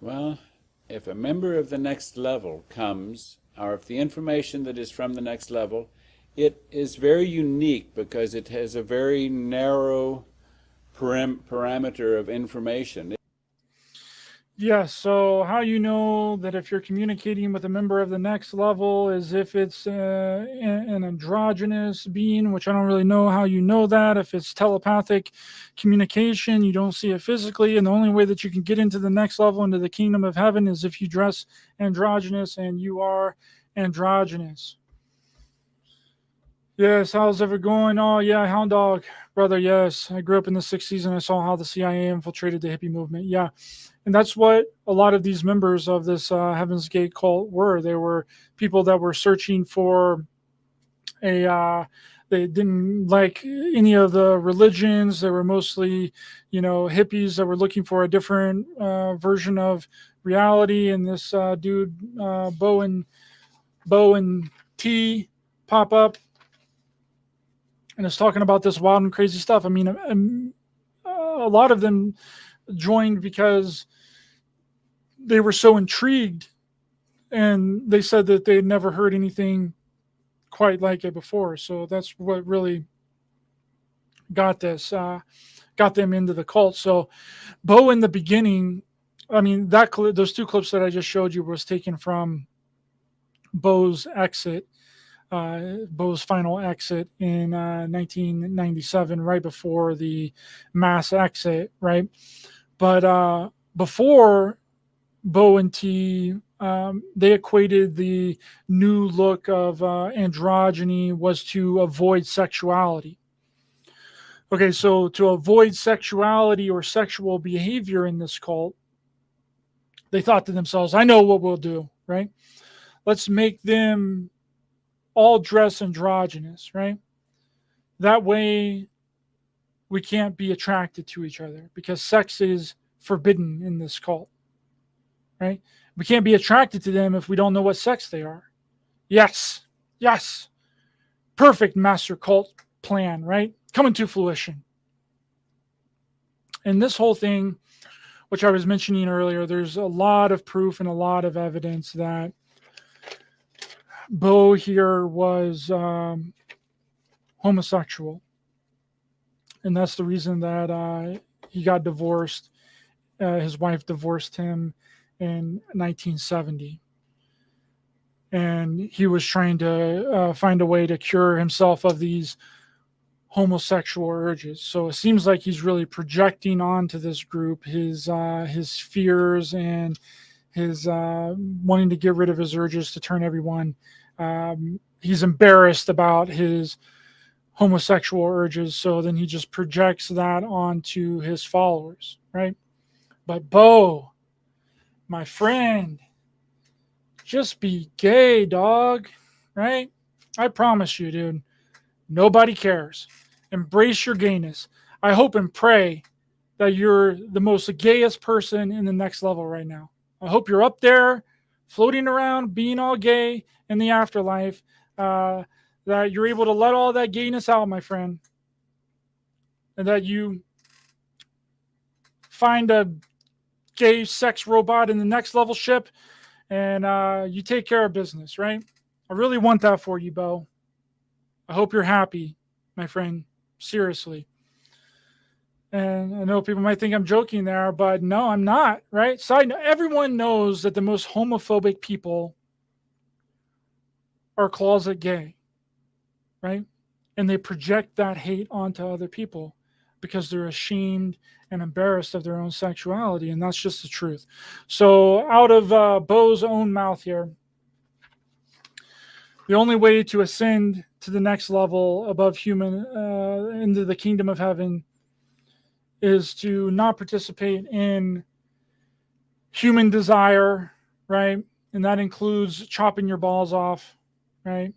Well, if a member of the next level comes, or if the information that is from the next level, it is very unique because it has a very narrow parameter of information. Yes, so how you know that if you're communicating with a member of the next level is if it's an androgynous being, which I don't really know how you know that. If it's telepathic communication, you don't see it physically, and the only way that you can get into the next level, into the kingdom of heaven, is if you dress androgynous and you are androgynous. Yes, how's it going? Oh, yeah, Hound Dog. Brother, yes. I grew up in the 60s and I saw how the CIA infiltrated the hippie movement. Yeah. And that's what a lot of these members of this Heaven's Gate cult were. They were people that were searching for they didn't like any of the religions. They were mostly, hippies that were looking for a different version of reality. And this dude, Bo and T, pop up and is talking about this wild and crazy stuff. I mean, a lot of them joined because they were so intrigued, and they said that they'd never heard anything quite like it before. So that's what really got them into the cult. So Bo in the beginning, I mean, those two clips that I just showed you was taken from Bo's exit, Bo's final exit in 1997, right before the mass exit, right? But before Bo and T, they equated the new look of androgyny was to avoid sexuality. Okay, so to avoid sexuality or sexual behavior in this cult, they thought to themselves, I know what we'll do, right? Let's make them all dress androgynous, right? That way we can't be attracted to each other because sex is forbidden in this cult, right? We can't be attracted to them if we don't know what sex they are. Yes, yes. Perfect master cult plan, right? Coming to fruition. And this whole thing, which I was mentioning earlier, there's a lot of proof and a lot of evidence that Bo here was homosexual. And that's the reason that he got divorced. His wife divorced him in 1970. And he was trying to find a way to cure himself of these homosexual urges. So it seems like he's really projecting onto this group his fears and his wanting to get rid of his urges to turn everyone. He's embarrassed about his homosexual urges, so then he just projects that onto his followers, right? But Bo, my friend, just be gay, dog, right? I promise you, dude. Nobody cares. Embrace your gayness. I hope and pray that you're the most gayest person in the next level right now. I hope you're up there, floating around, being all gay in the afterlife, that you're able to let all that gayness out, my friend, and that you find a gay sex robot in the next level ship and you take care of business, right? I really want that for you, Bo. I hope you're happy, my friend. Seriously. And I know people might think I'm joking there, but no, I'm not, right? Side note, everyone knows that the most homophobic people are closet gay, right? And they project that hate onto other people because they're ashamed and embarrassed of their own sexuality. And that's just the truth. So out of Bo's own mouth here, the only way to ascend to the next level above human into the kingdom of heaven is to not participate in human desire, right? And that includes chopping your balls off, right?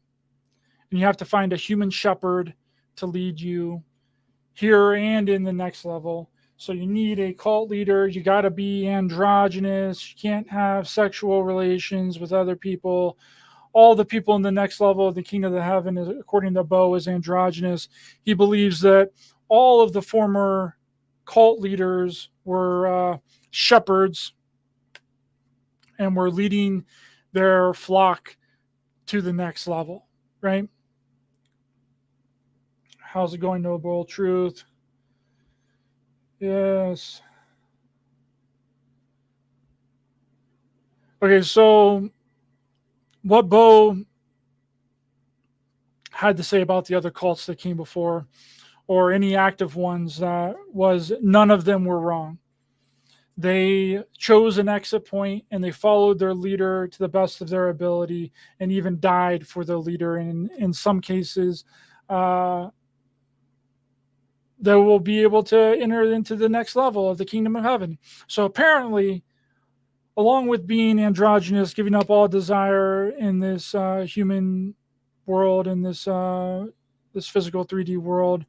And you have to find a human shepherd to lead you here and in the next level. So you need a cult leader. You got to be androgynous. You can't have sexual relations with other people. All the people in the next level of the kingdom of heaven, is, according to Bo, is androgynous. He believes that all of the former cult leaders were shepherds and were leading their flock to the next level, right? How's it going, Noble Truth? Yes. Okay, so what Bo had to say about the other cults that came before, or any active ones, was none of them were wrong. They chose an exit point and they followed their leader to the best of their ability and even died for their leader. And in some cases, they will be able to enter into the next level of the kingdom of heaven. So apparently, along with being androgynous, giving up all desire in this human world, in this physical 3D world,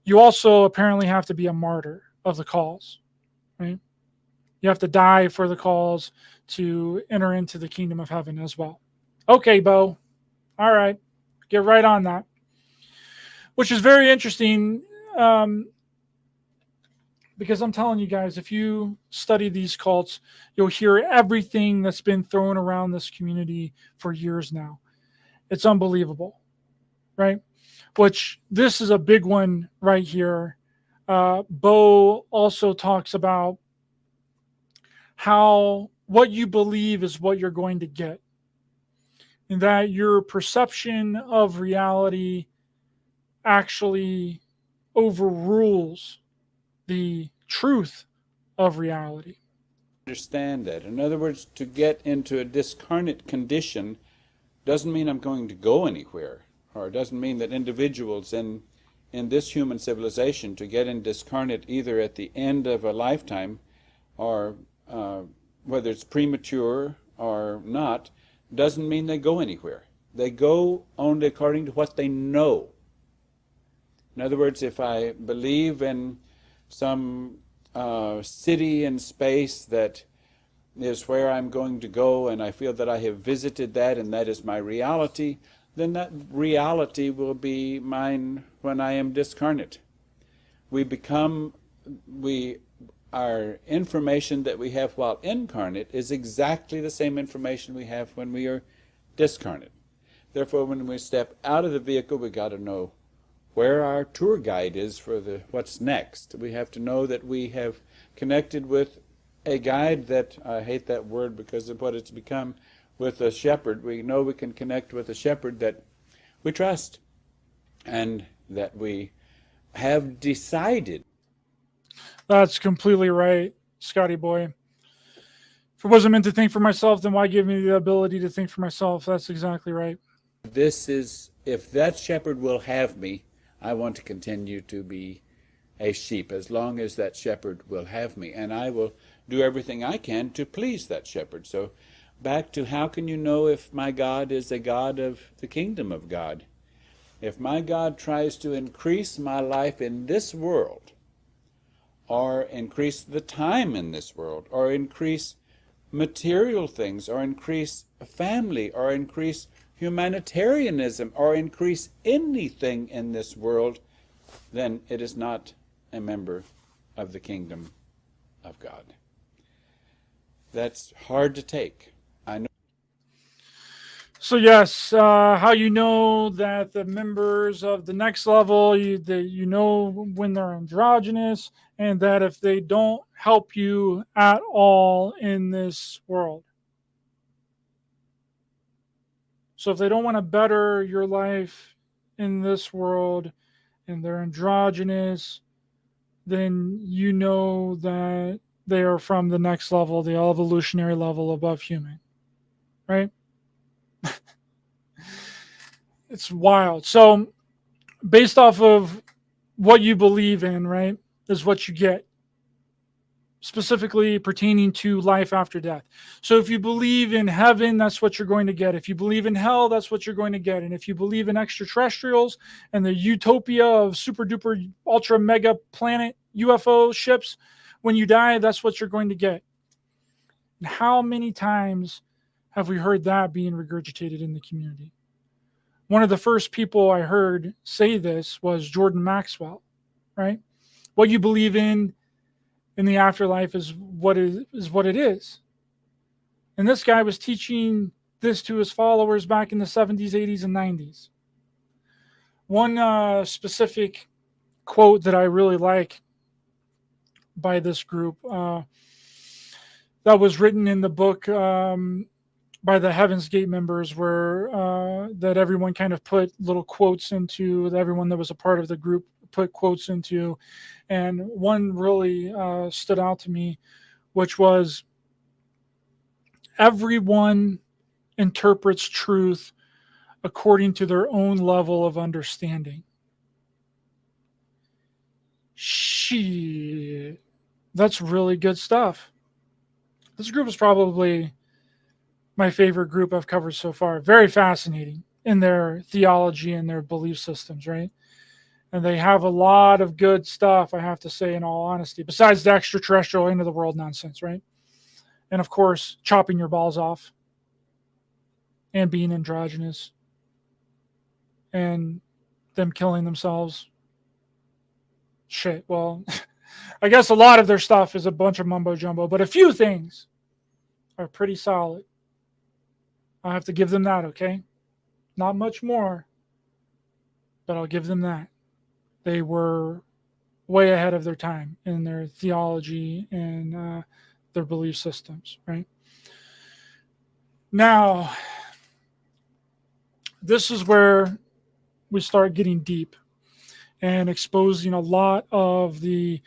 you also apparently have to be a martyr of the cause, right? You have to die for the cause to enter into the kingdom of heaven as well. Okay, Bo. All right. Get right on that. Which is very interesting because I'm telling you guys, if you study these cults, you'll hear everything that's been thrown around this community for years now. It's unbelievable, right? Which this is a big one right here. Bo also talks about how what you believe is what you're going to get. that your perception of reality actually overrules the truth of reality. Understand that. In other words, to get into a discarnate condition doesn't mean I'm going to go anywhere, or it doesn't mean that individuals in this human civilization to get in discarnate either at the end of a lifetime or whether it's premature or not, doesn't mean they go anywhere. They go only according to what they know. In other words, if I believe in some city in space that is where I'm going to go, and I feel that I have visited that and that is my reality, then that reality will be mine when I am discarnate. Our information that we have while incarnate is exactly the same information we have when we are discarnate. Therefore, when we step out of the vehicle, we got to know where our tour guide is for what's next. We have to know that we have connected with a guide that, I hate that word because of what it's become, with a shepherd. We know we can connect with a shepherd that we trust and that we have decided. That's completely right, Scotty boy. If it wasn't meant to think for myself, then why give me the ability to think for myself? That's exactly right. If that shepherd will have me, I want to continue to be a sheep as long as that shepherd will have me, and I will do everything I can to please that shepherd. So back to how can you know if my God is a God of the kingdom of God? If my God tries to increase my life in this world, or increase the time in this world, or increase material things, or increase family, or increase humanitarianism, or increase anything in this world, then it is not a member of the kingdom of God. That's hard to take. I know. So yes, how you know that the members of the next level, you know when they're androgynous, and that if they don't help you at all in this world. So if they don't want to better your life in this world and they're androgynous, then you know that they are from the next level, the evolutionary level above human. Right? It's wild. So based off of what you believe in, right, is what you get, specifically pertaining to life after death. So if you believe in heaven, that's what you're going to get. If you believe in hell, that's what you're going to get. And if you believe in extraterrestrials and the utopia of super duper ultra mega planet UFO ships, when you die, that's what you're going to get. And how many times have we heard that being regurgitated in the community? One of the first people I heard say this was Jordan Maxwell, right? What you believe in the afterlife is what it is. And this guy was teaching this to his followers back in the 70s, 80s, and 90s. One specific quote that I really like by this group that was written in the book by the Heaven's Gate members, where that everyone kind of put little quotes into, that everyone that was a part of the group put quotes into. And one really stood out to me, which was, everyone interprets truth according to their own level of understanding. Shit, that's really good stuff. This group is probably my favorite group I've covered so far. Very fascinating in their theology and their belief systems, right? And they have a lot of good stuff, I have to say, in all honesty, besides the extraterrestrial end of the world nonsense, right? And of course, chopping your balls off and being androgynous and them killing themselves. Shit, well, I guess a lot of their stuff is a bunch of mumbo jumbo, but a few things are pretty solid. I have to give them that, okay? Not much more, but I'll give them that. They were way ahead of their time in their theology and their belief systems, right? Now, this is where we start getting deep and exposing a lot of the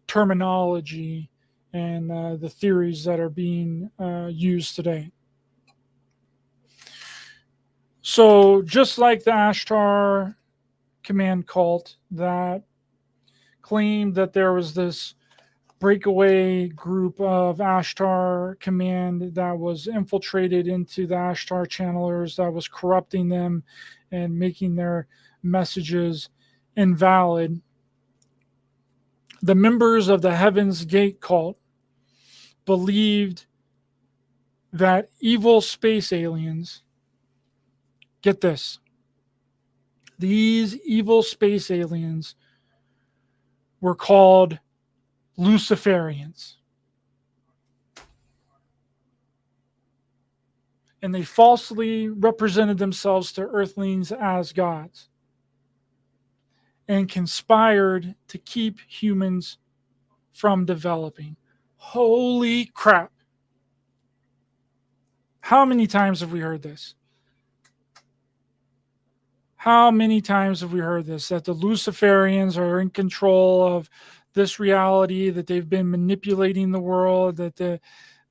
terminology and the theories that are being used today. So, just like the Ashtar command cult that claimed that there was this breakaway group of Ashtar command that was infiltrated into the Ashtar channelers, that was corrupting them and making their messages invalid. The members of the Heaven's Gate cult believed that evil space aliens, get this, these evil space aliens were called Luciferians. And they falsely represented themselves to earthlings as gods and conspired to keep humans from developing. Holy crap. How many times have we heard this? How many times have we heard this? That the Luciferians are in control of this reality, that they've been manipulating the world, that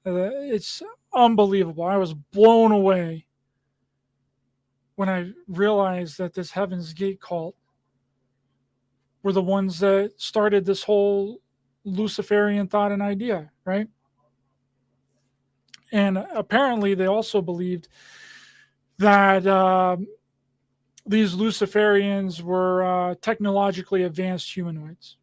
it's unbelievable. I was blown away when I realized that this Heaven's Gate cult were the ones that started this whole Luciferian thought and idea, right? And apparently they also believed that these Luciferians were technologically advanced humanoids,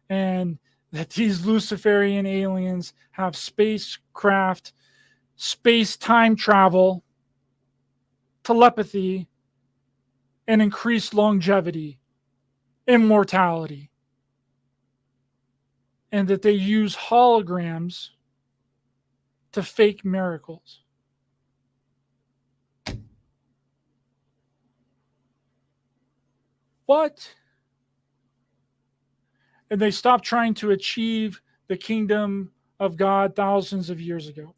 and that these Luciferian aliens have spacecraft, space time travel, telepathy, and increased longevity, immortality, and that they use holograms to fake miracles. What? And they stopped trying to achieve the kingdom of God thousands of years ago.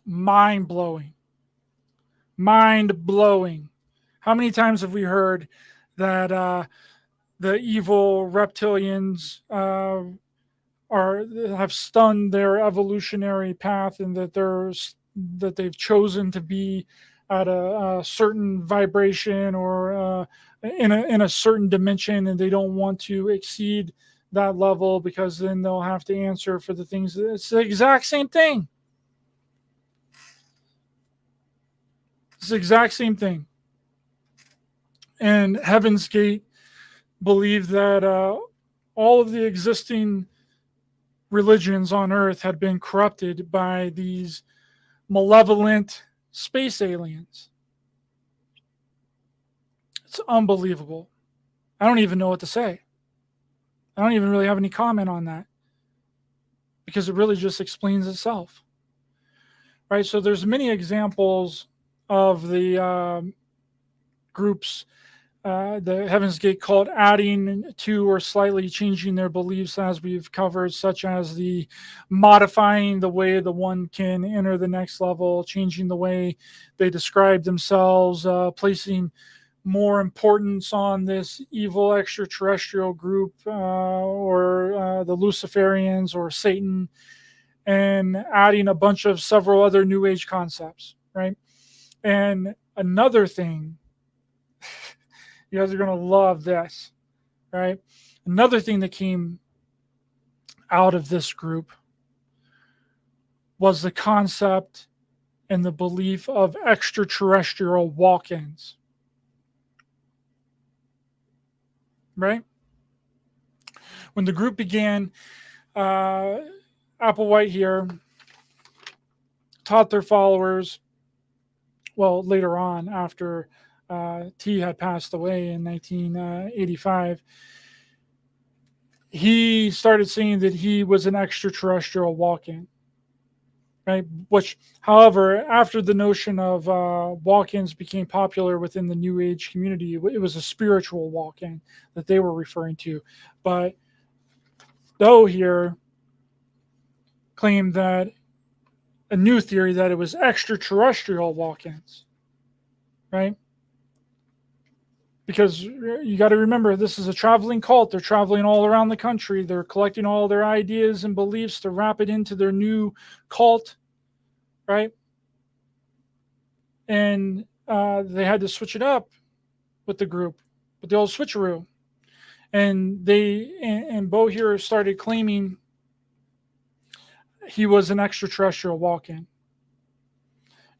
Mind blowing. Mind blowing. How many times have we heard that the evil reptilians have stunned their evolutionary path, and that they've chosen to be at a certain vibration or in a certain dimension, and they don't want to exceed that level because then they'll have to answer for the things. It's the exact same thing. It's the exact same thing. And Heaven's Gate believed that all of the existing religions on Earth had been corrupted by these malevolent space aliens. It's unbelievable. I don't even know what to say. I don't even really have any comment on that because it really just explains itself. Right? So there's many examples of the groups, the Heaven's Gate cult, adding to or slightly changing their beliefs, as we've covered, such as the modifying the way the one can enter the next level, changing the way they describe themselves, placing more importance on this evil extraterrestrial group or the Luciferians or Satan, and adding a bunch of several other New Age concepts, right? And another thing, you guys are going to love this, right? Another thing that came out of this group was the concept and the belief of extraterrestrial walk-ins, right? When the group began, Applewhite here taught their followers, well, later on, after T had passed away in 1985, he started saying that he was an extraterrestrial walk-in, right? Which, however, after the notion of walk-ins became popular within the New Age community, it was a spiritual walk-in that they were referring to. But Doe here claimed that a new theory that it was extraterrestrial walk-ins, right? Because you got to remember, this is a traveling cult. They're traveling all around the country. They're collecting all their ideas and beliefs to wrap it into their new cult, right? And they had to switch it up with the group, with the old switcheroo. And Bo here started claiming he was an extraterrestrial walk-in.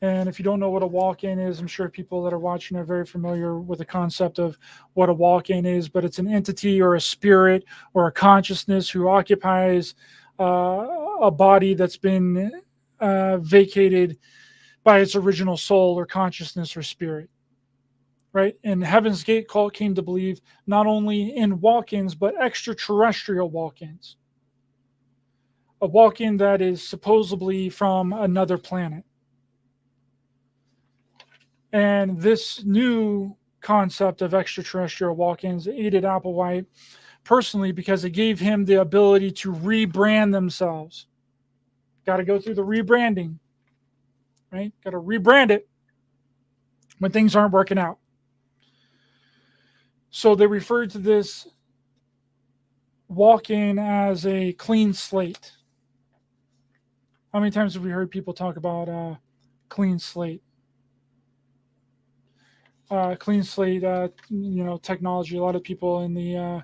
And if you don't know what a walk-in is, I'm sure people that are watching are very familiar with the concept of what a walk-in is, but it's an entity or a spirit or a consciousness who occupies a body that's been vacated by its original soul or consciousness or spirit, right? And Heaven's Gate cult came to believe not only in walk-ins, but extraterrestrial walk-ins. A walk-in that is supposedly from another planet. And this new concept of extraterrestrial walk-ins aided Applewhite personally because it gave him the ability to rebrand themselves. Got to go through the rebranding, right? Got to rebrand it when things aren't working out. So they referred to this walk-in as a clean slate. How many times have we heard people talk about clean slate? Clean slate, technology. A lot of people in the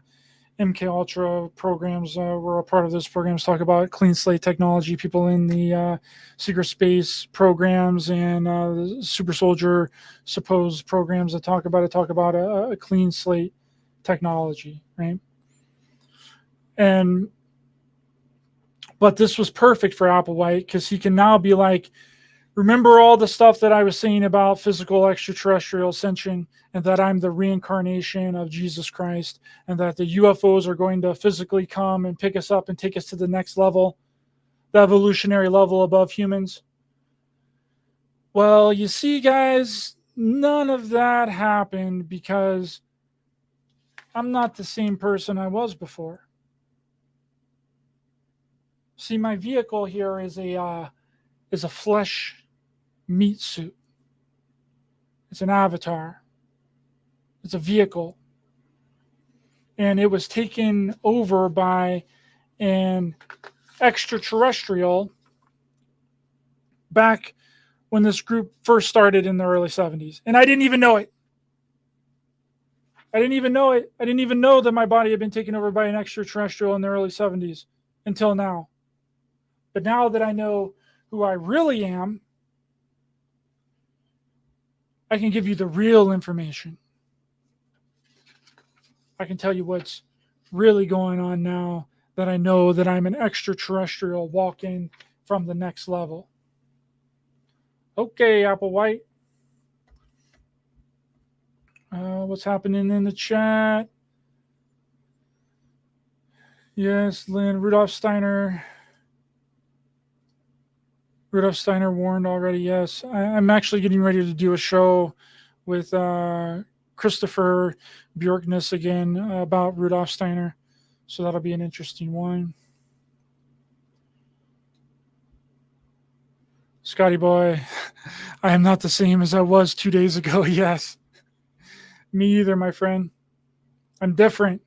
MK Ultra programs were a part of those programs. Talk about clean slate technology. People in the secret space programs and the super soldier supposed programs that talk about a clean slate technology, right? But this was perfect for Applewhite because he can now be like, remember all the stuff that I was saying about physical extraterrestrial ascension and that I'm the reincarnation of Jesus Christ and that the UFOs are going to physically come and pick us up and take us to the next level, the evolutionary level above humans? Well, you see, guys, none of that happened because I'm not the same person I was before. See, my vehicle here is a flesh meat suit. It's an avatar. It's a vehicle. And it was taken over by an extraterrestrial back when this group first started in the early 70s. And I didn't even know it. I didn't even know it. I didn't even know that my body had been taken over by an extraterrestrial in the early 70s until now. But now that I know who I really am, I can give you the real information. I can tell you what's really going on now that I know that I'm an extraterrestrial walk-in from the next level. Okay, Applewhite. What's happening in the chat? Yes, Lynn, Rudolph Steiner warned already. Yes, I'm actually getting ready to do a show with Christopher Bjorkness again about Rudolph Steiner. So that'll be an interesting one. Scotty boy, I am not the same as I was 2 days ago. Yes. Me either, my friend. I'm different.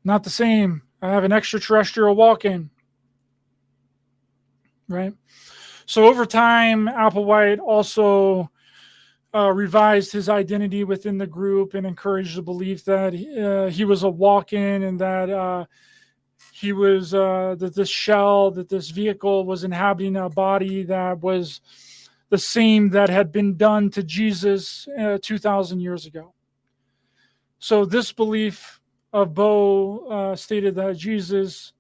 Not the same. I have an extraterrestrial walk-in. Right? So over time, Applewhite also revised his identity within the group and encouraged the belief that he was a walk-in and that he was that this shell, that this vehicle was inhabiting a body that was the same that had been done to Jesus 2,000 years ago. So this belief of Bo stated that Jesus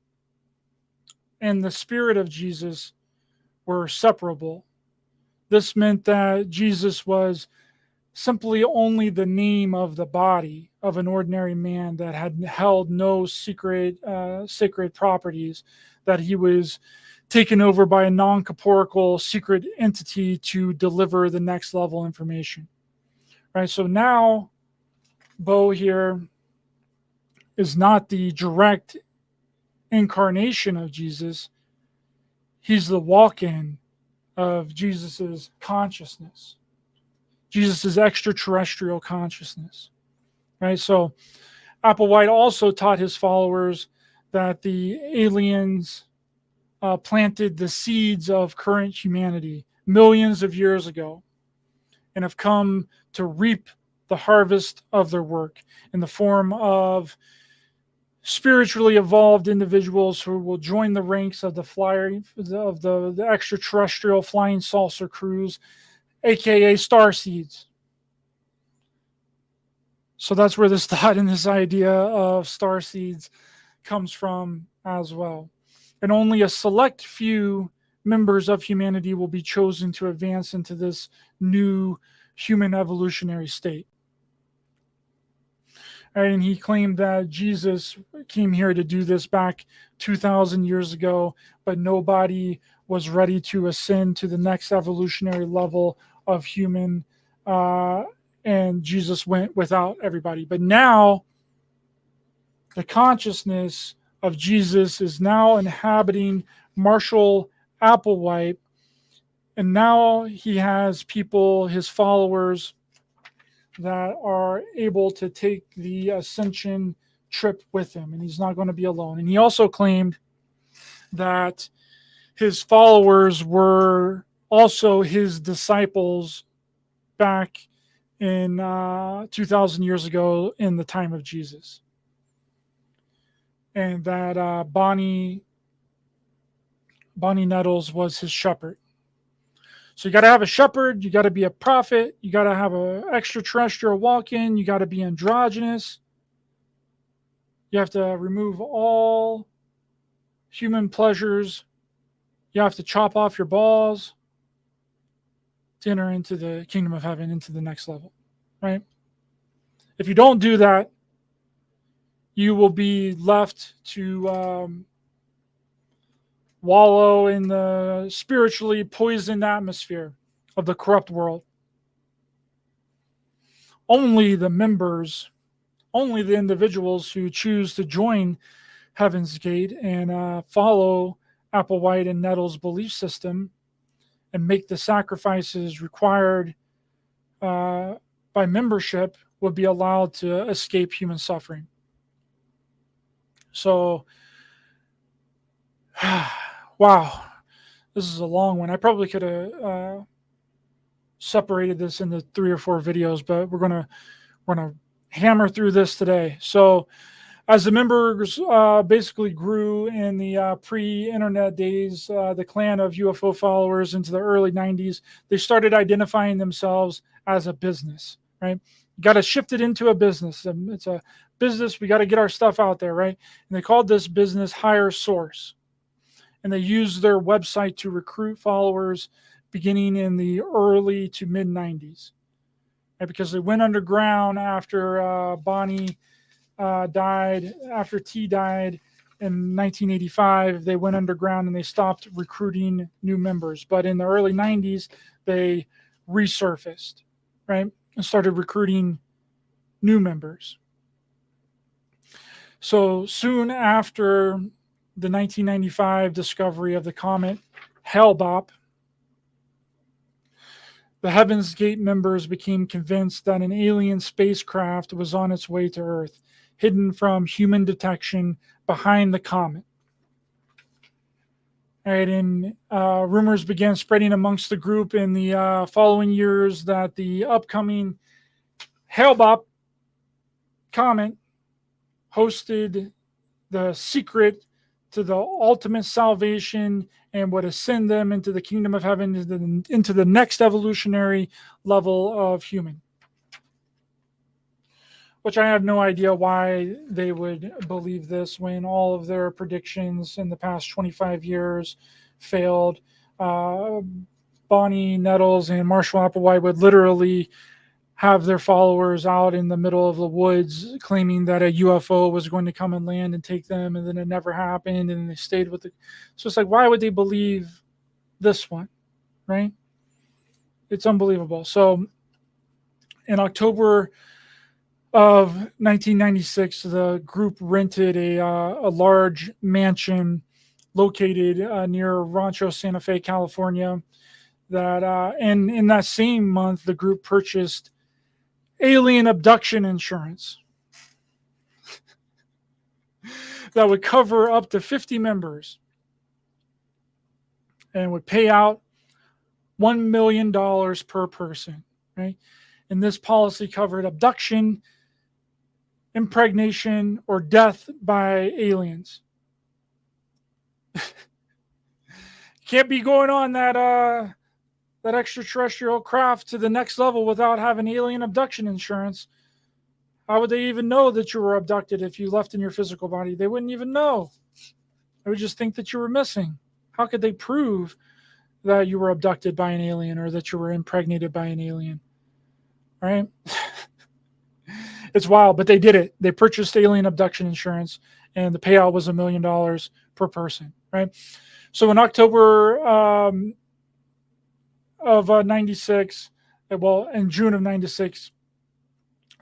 and the spirit of Jesus were separable. This meant that Jesus was simply only the name of the body of an ordinary man that had held no sacred properties, that he was taken over by a non-corporeal secret entity to deliver the next level information. Right? So now Bo here is not the direct incarnation of Jesus. he's the walk-in of Jesus's consciousness, Jesus's extraterrestrial consciousness, right? So Applewhite also taught his followers that the aliens planted the seeds of current humanity millions of years ago and have come to reap the harvest of their work in the form of spiritually evolved individuals who will join the ranks of the extraterrestrial flying saucer crews, aka star seeds. So that's where this thought and this idea of star seeds comes from as well. And only a select few members of humanity will be chosen to advance into this new human evolutionary state. And he claimed that Jesus came here to do this back 2,000 years ago, but nobody was ready to ascend to the next evolutionary level of human, and Jesus went without everybody. But now, the consciousness of Jesus is now inhabiting Marshall Applewhite, and now he has people, his followers, that are able to take the ascension trip with him, and he's not going to be alone. And he also claimed that his followers were also his disciples back in 2,000 years ago in the time of Jesus, and that Bonnie Nettles was his shepherd. So you got to have a shepherd, you got to be a prophet, you got to have an extraterrestrial walk-in, you got to be androgynous. You have to remove all human pleasures. You have to chop off your balls to enter into the kingdom of heaven, into the next level, right? If you don't do that, you will be left to wallow in the spiritually poisoned atmosphere of the corrupt world. Only the members, only the individuals who choose to join Heaven's Gate and follow Applewhite and Nettles' belief system and make the sacrifices required by membership will be allowed to escape human suffering. So, wow, this is a long one. I probably could have separated this into 3 or 4 videos, but we're gonna hammer through this today. So, as the members basically grew in the pre-internet days, the clan of UFO followers into the early 90s, they started identifying themselves as a business, right? You got to shift it into a business. It's a business. We got to get our stuff out there, right? And they called this business Higher Source. And they used their website to recruit followers beginning in the early to mid 90s. Right? Because they went underground after Bonnie died, after T died in 1985. They went underground and they stopped recruiting new members. But in the early 90s, they resurfaced, right? And started recruiting new members. So soon after the 1995 discovery of the comet Hale-Bopp, the Heaven's Gate members became convinced that an alien spacecraft was on its way to Earth, hidden from human detection behind the comet. All right, and rumors began spreading amongst the group in the following years that the upcoming Hale-Bopp comet hosted the secret to the ultimate salvation and would ascend them into the kingdom of heaven, into the next evolutionary level of human. Which I have no idea why they would believe this when all of their predictions in the past 25 years failed. Bonnie Nettles and Marshall Applewhite would literally have their followers out in the middle of the woods claiming that a UFO was going to come and land and take them, and then it never happened, and they stayed with it. So it's like, why would they believe this one, right? It's unbelievable. So in October of 1996, the group rented a large mansion located near Rancho Santa Fe, California. And in that same month, the group purchased alien abduction insurance that would cover up to 50 members and would pay out $1 million per person, right? And this policy covered abduction, impregnation, or death by aliens. Can't be going on that extraterrestrial craft to the next level without having alien abduction insurance. How would they even know that you were abducted if you left in your physical body? They wouldn't even know. They would just think that you were missing. How could they prove that you were abducted by an alien or that you were impregnated by an alien? Right? It's wild, but they did it. They purchased alien abduction insurance, and the payout was $1 million per person. Right? So in October of 96, well, in June of 96,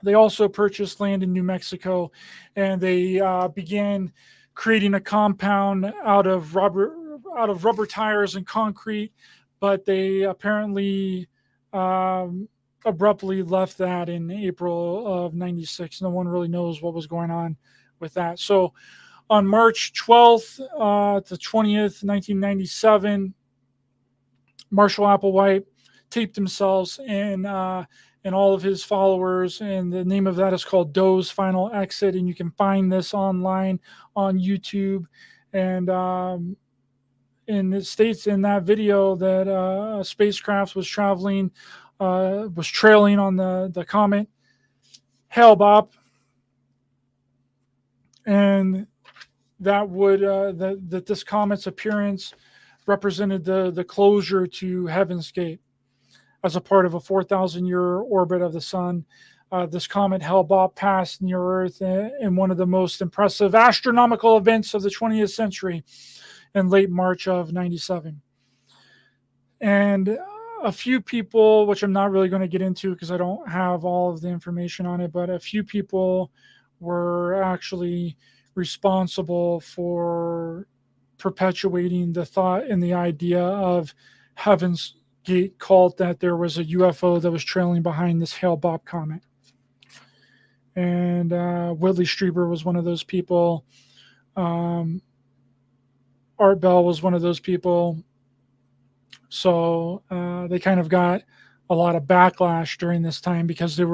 they also purchased land in New Mexico, and they began creating a compound out of rubber tires and concrete, but they apparently abruptly left that in April of 96. No one really knows what was going on with that. So on March 12th to 20th, 1997, Marshall Applewhite taped himself and all of his followers, and the name of that is called Doe's Final Exit, and you can find this online on YouTube. And it states in that video that a spacecraft was trailing on the comet Hale-Bopp, and that this comet's appearance represented the closure to Heaven's Gate as a part of a 4,000-year orbit of the sun. This comet Hale-Bopp passed near Earth in one of the most impressive astronomical events of the 20th century in late March of 97. And a few people, which I'm not really going to get into because I don't have all of the information on it, but a few people were actually responsible for perpetuating the thought and the idea of Heaven's Gate cult, that there was a UFO that was trailing behind this Hale-Bopp comet. And Whitley Strieber was one of those people. Art Bell was one of those people. So they kind of got a lot of backlash during this time because they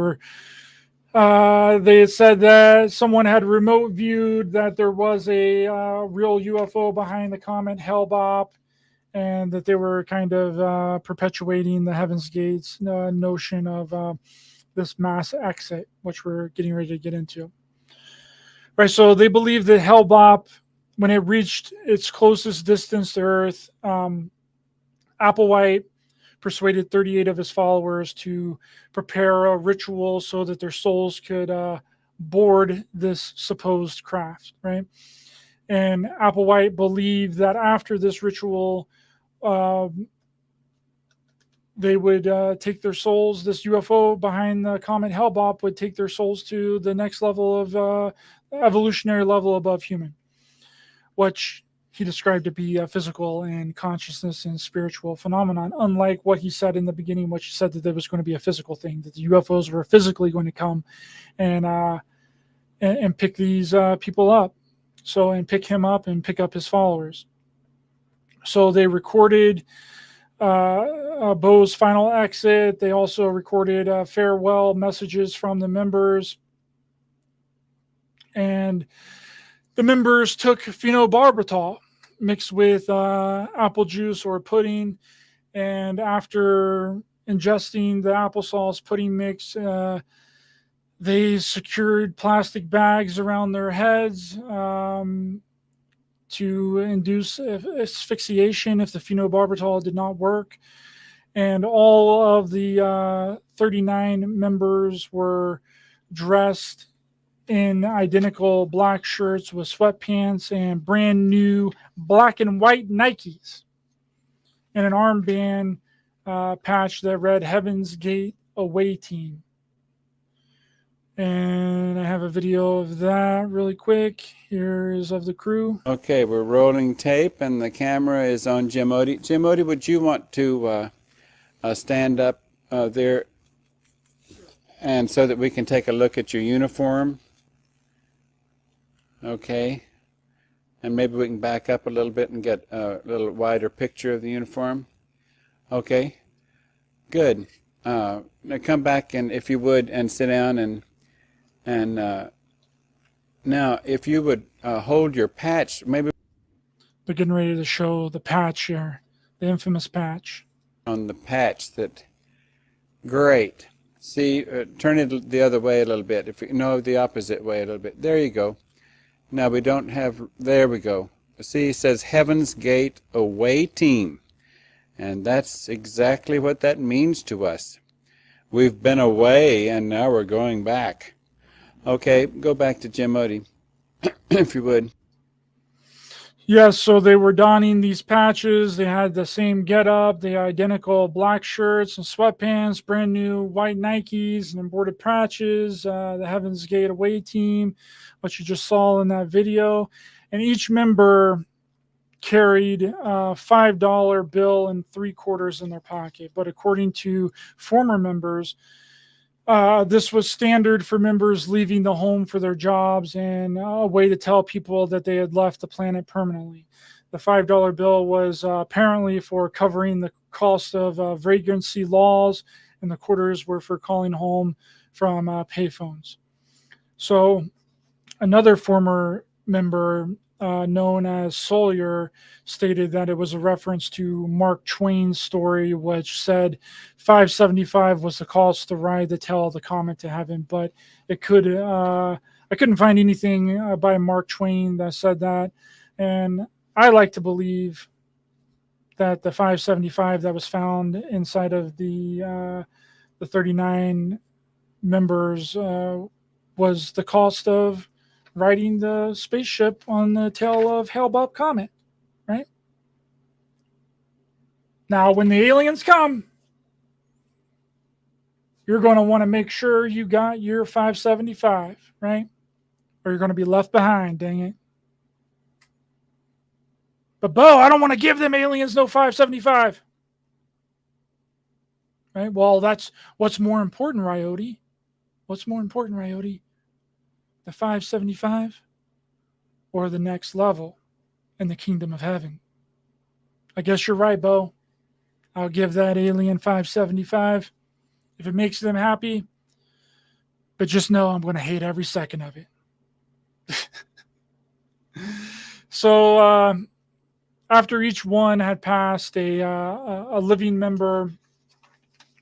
had said that someone had remote viewed that there was a real UFO behind the comet Hale-Bopp, and that they were kind of perpetuating the Heaven's Gates notion of this mass exit, which we're getting ready to get into. Right, so they believe that Hale-Bopp, when it reached its closest distance to Earth, Applewhite persuaded 38 of his followers to prepare a ritual so that their souls could board this supposed craft, right? And Applewhite believed that after this ritual, they would take their souls. This UFO behind the comet Hale-Bopp would take their souls to the next level of evolutionary level above human, which he described to be a physical and consciousness and spiritual phenomenon, unlike what he said in the beginning, which he said that there was going to be a physical thing, that the UFOs were physically going to come and pick these people up. So, and pick him up and pick up his followers. So they recorded Bo's final exit. They also recorded farewell messages from the members. And the members took phenobarbital mixed with apple juice or pudding. And after ingesting the applesauce pudding mix, they secured plastic bags around their heads to induce asphyxiation if the phenobarbital did not work. And all of the 39 members were dressed in identical black shirts with sweatpants and brand new black and white Nikes and an armband patch that read Heaven's Gate Away Team. And I have a video of that really quick. Here's of the crew. Okay, we're rolling tape, and the camera is on Jim Odie. Jim Odie, would you want to stand up there, and so that we can take a look at your uniform? Okay, and maybe we can back up a little bit and get a little wider picture of the uniform. Okay, good. Now come back, and if you would, and sit down, and now if you would hold your patch, maybe They're getting ready to show the patch here, the infamous patch. on the patch. That great. See, turn it the other way a little bit. If you know, the opposite way a little bit. There you go. Now we don't have. There we go. See, it says Heaven's Gate Away Team, and that's exactly what that means to us. We've been away, and now we're going back. Okay, go back to Jim Odie, if you would. Yes, so they were donning these patches. They had the same getup, the identical black shirts and sweatpants, brand new white Nikes and embroidered patches, the Heaven's Gate away team, what you just saw in that video. And each member carried a $5 bill and 3/4 in their pocket. But according to former members, this was standard for members leaving the home for their jobs and a way to tell people that they had left the planet permanently. The $5 bill was apparently for covering the cost of vagrancy laws, and the quarters were for calling home from payphones. So another former member known as Sawyer stated that it was a reference to Mark Twain's story, which said $5.75 was the cost to ride the tail of the comet to heaven. But it could I couldn't find anything by Mark Twain that said that, and I like to believe that the $5.75 that was found inside of the 39 members was the cost of riding the spaceship on the tail of Hale-Bopp Comet, right? Now, when the aliens come, you're going to want to make sure you got your $5.75, right? Or you're going to be left behind, dang it. But, Bo, I don't want to give them aliens no $5.75. Right? Well, that's what's more important, Ryote. What's more important, Ryote? The $5.75 or the next level in the kingdom of heaven? I guess you're right, Bo. I'll give that alien $5.75 if it makes them happy. But just know I'm going to hate every second of it. So after each one had passed, a living member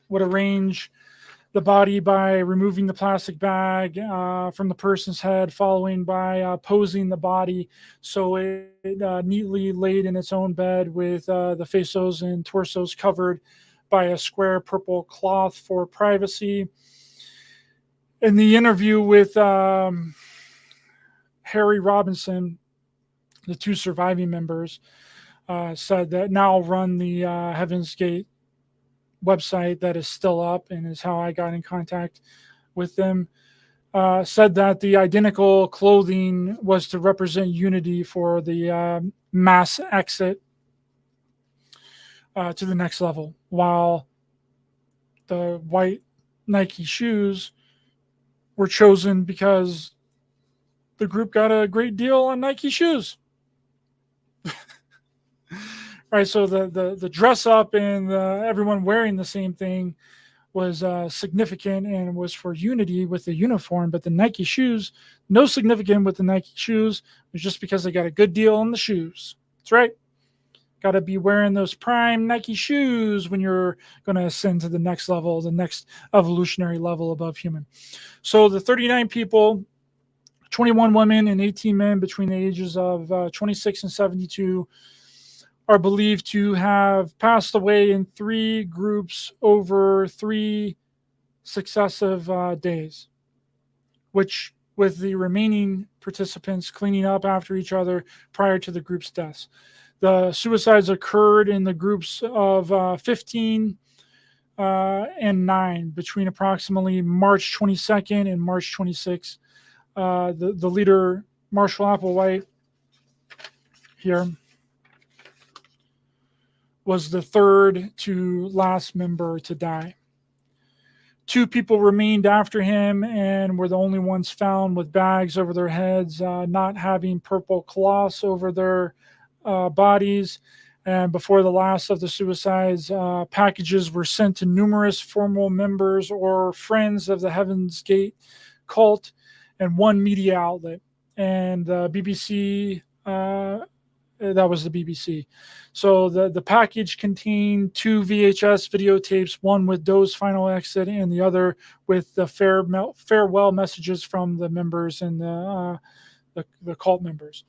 would arrange the body by removing the plastic bag from the person's head, following by posing the body so it neatly laid in its own bed with the faces and torsos covered by a square purple cloth for privacy. In the interview with Harry Robinson, the two surviving members said that now run the Heaven's Gate website that is still up and is how I got in contact with them, said that the identical clothing was to represent unity for the mass exit to the next level, while the white Nike shoes were chosen because the group got a great deal on Nike shoes. Right, so the dress up and everyone wearing the same thing was significant and was for unity with the uniform, but the Nike shoes, no significant with the Nike shoes. It was just because they got a good deal on the shoes. That's right. Got to be wearing those prime Nike shoes when you're going to ascend to the next level, the next evolutionary level above human. So the 39 people, 21 women and 18 men between the ages of 26 and 72, are believed to have passed away in 3 groups over 3 successive days, which with the remaining participants cleaning up after each other prior to the group's deaths. The suicides occurred in the groups of 15 and 9 between approximately March 22nd and March 26th. The leader, Marshall Applewhite, here, was the third to last member to die. 2 people remained after him and were the only ones found with bags over their heads, not having purple cloths over their bodies. And before the last of the suicides, packages were sent to numerous former members or friends of the Heaven's Gate cult and 1 media outlet. And the BBC, that was the BBC. So the package contained 2 VHS videotapes, one with Doe's final exit and the other with the farewell messages from the members and the cult members.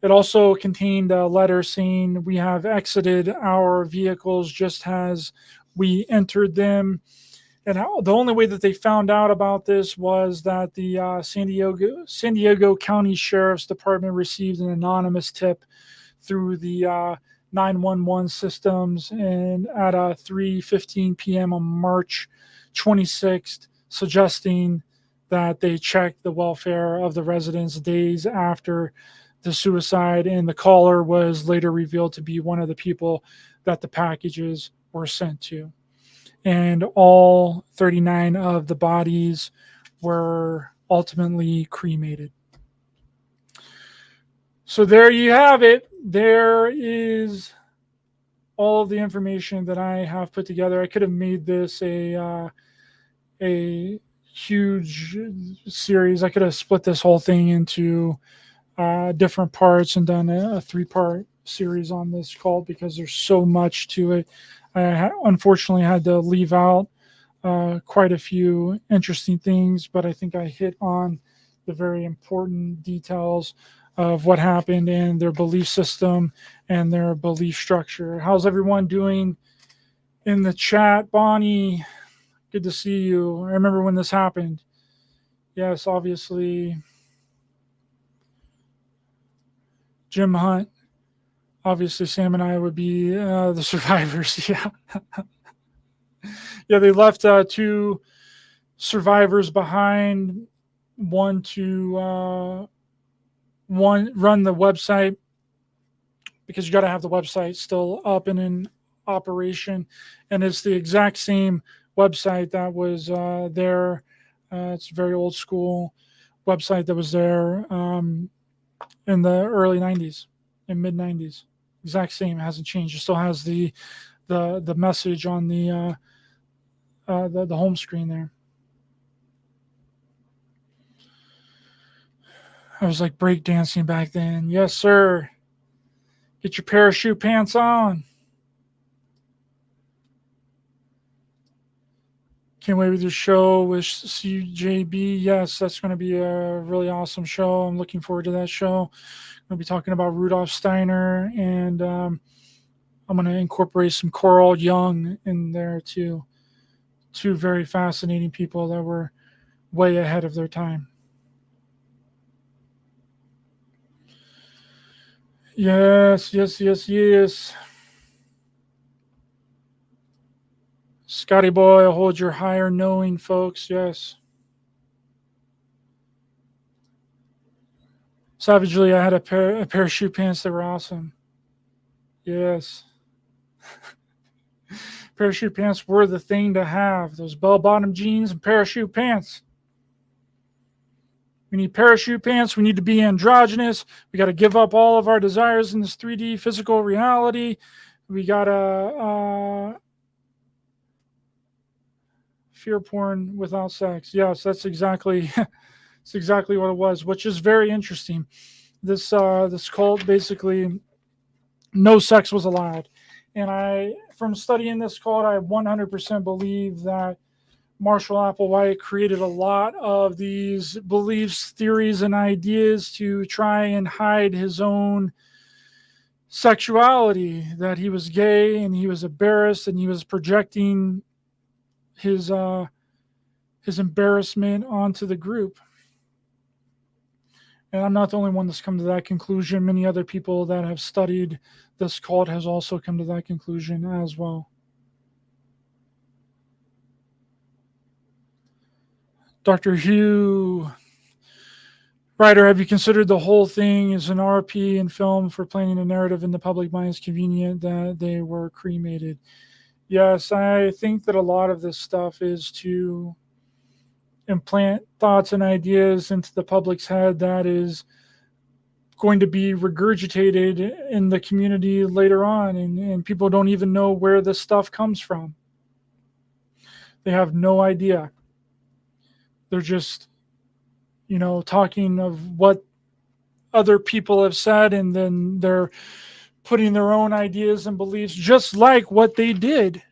It also contained a letter saying, "We have exited our vehicles just as we entered them." And the only way that they found out about this was that the San Diego County Sheriff's Department received an anonymous tip through the 911 systems, and at 3:15 p.m. on March 26th, suggesting that they check the welfare of the residents days after the suicide. And the caller was later revealed to be one of the people that the packages were sent to. And all 39 of the bodies were ultimately cremated. So there you have it. There is all of the information that I have put together. I could have made this a huge series. I could have split this whole thing into different parts and done a 3-part series on this cult because there's so much to it. I unfortunately had to leave out quite a few interesting things, but I think I hit on the very important details of what happened and their belief system and their belief structure. How's everyone doing in the chat? Bonnie, good to see you. I remember when this happened. Yes, obviously. Jim Hunt. Obviously, Sam and I would be the survivors. Yeah. Yeah, they left 2 survivors behind. One to run the website, because you got to have the website still up and in operation. And it's the exact same website that was there. It's a very old school website that was there in the early 90s and mid 90s. Exact same. It hasn't changed. It still has the message on the home screen there. I was like breakdancing back then. Yes, sir. Get your parachute pants on. Can't wait with your show with CJB. Yes, that's going to be a really awesome show. I'm looking forward to that show. We'll be talking about Rudolf Steiner, and I'm going to incorporate some Carl Jung in there too. 2 very fascinating people that were way ahead of their time. Yes. Scotty boy, hold your higher knowing, folks. Yes. Savagely, I had a pair of parachute pants that were awesome. Yes. Parachute pants were the thing to have. Those bell-bottom jeans and parachute pants. We need parachute pants. We need to be androgynous. We got to give up all of our desires in this 3D physical reality. We got to fear porn without sex. Yes, that's exactly that's exactly what it was, which is very interesting. This cult, basically no sex was allowed. And from studying this cult, I 100% believe that Marshall Applewhite created a lot of these beliefs, theories, and ideas to try and hide his own sexuality, that he was gay and he was embarrassed and he was projecting his embarrassment onto the group. And I'm not the only one that's come to that conclusion. Many other people that have studied this cult has also come to that conclusion as well. Dr. Hugh, Ryder, have you considered the whole thing is an RP in film for planning a narrative in the public mind is convenient that they were cremated? Yes, I think that a lot of this stuff is to implant thoughts and ideas into the public's head that is going to be regurgitated in the community later on, and people don't even know where this stuff comes from. They have no idea. They're just, talking of what other people have said, and then they're putting their own ideas and beliefs, just like what they did.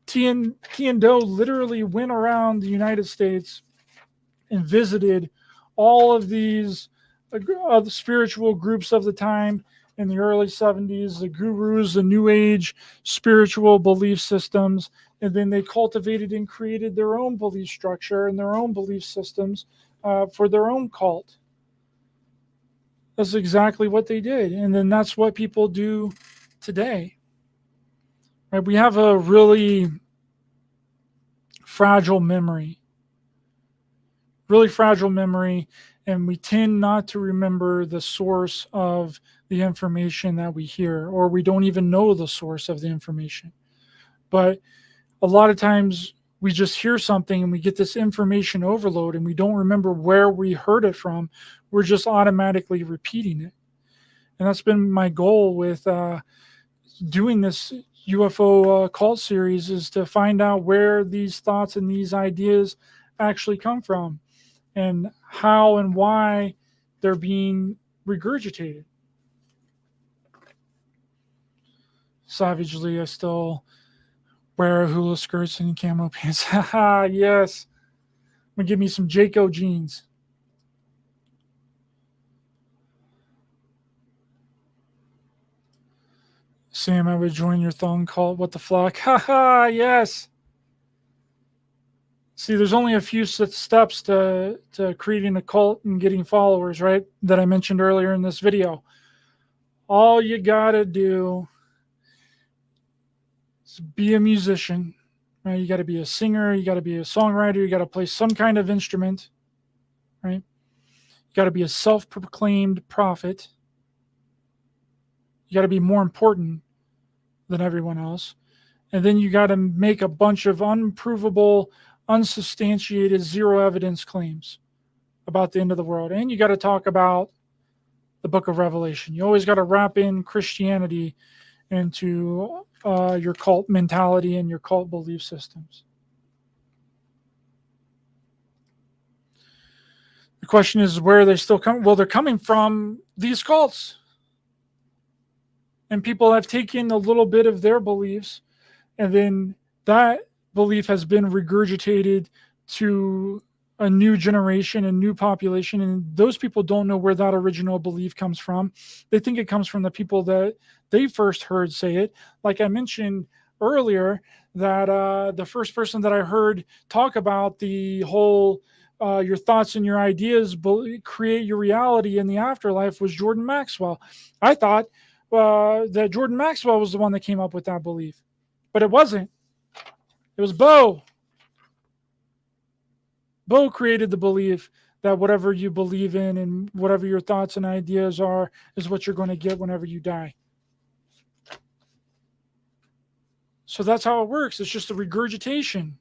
Tian Do literally went around the United States and visited all of these spiritual groups of the time in the early 70s, the gurus, the New Age spiritual belief systems, and then they cultivated and created their own belief structure and their own belief systems for their own cult. That's exactly what they did, and then that's what people do today. Right? We have a really fragile memory, and we tend not to remember the source of the information that we hear, or we don't even know the source of the information. But a lot of times we just hear something and we get this information overload and we don't remember where we heard it from. We're just automatically repeating it. And that's been my goal with doing this UFO cult series, is to find out where these thoughts and these ideas actually come from and how and why they're being regurgitated. Savagely, I still wear hula skirts and camo pants. Haha, yes. I'm gonna give me some Jayco jeans. Sam, I would join your thong cult. What the flock? Haha, yes. See, there's only a few steps to creating a cult and getting followers, right? That I mentioned earlier in this video. All you gotta do is be a musician, right? You gotta be a singer, you gotta be a songwriter, you gotta play some kind of instrument, right? You gotta be a self-proclaimed prophet. You gotta be more important than everyone else. And then you gotta make a bunch of unprovable, unsubstantiated, zero evidence claims about the end of the world. And you got to talk about the book of Revelation. You always got to wrap in Christianity into your cult mentality and your cult belief systems. The question is, where are they still coming? Well, they're coming from these cults. And people have taken a little bit of their beliefs, and then that belief has been regurgitated to a new generation, a new population, and those people don't know where that original belief comes from. They think it comes from the people that they first heard say it. Like I mentioned earlier, that the first person that I heard talk about the whole your thoughts and your ideas create your reality in the afterlife was Jordan Maxwell. I thought that Jordan Maxwell was the one that came up with that belief, but it wasn't. It was Bo. Bo created the belief that whatever you believe in and whatever your thoughts and ideas are is what you're going to get whenever you die. So that's how it works. It's just a regurgitation.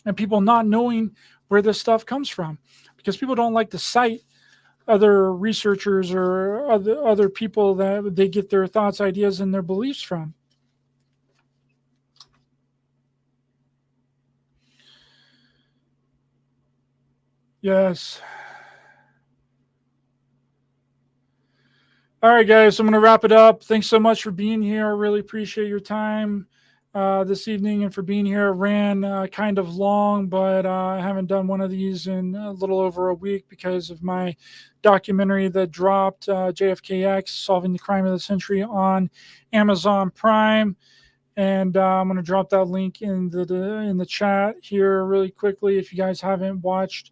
And people not knowing where this stuff comes from, because people don't like to cite other researchers or other people that they get their thoughts, ideas, and their beliefs from. Yes. All right, guys, I'm going to wrap it up. Thanks so much for being here. I really appreciate your time this evening and for being here. It ran kind of long, but I haven't done one of these in a little over a week because of my documentary that dropped, JFKX, Solving the Crime of the Century, on Amazon Prime. And I'm going to drop that link in the chat here really quickly. If you guys haven't watched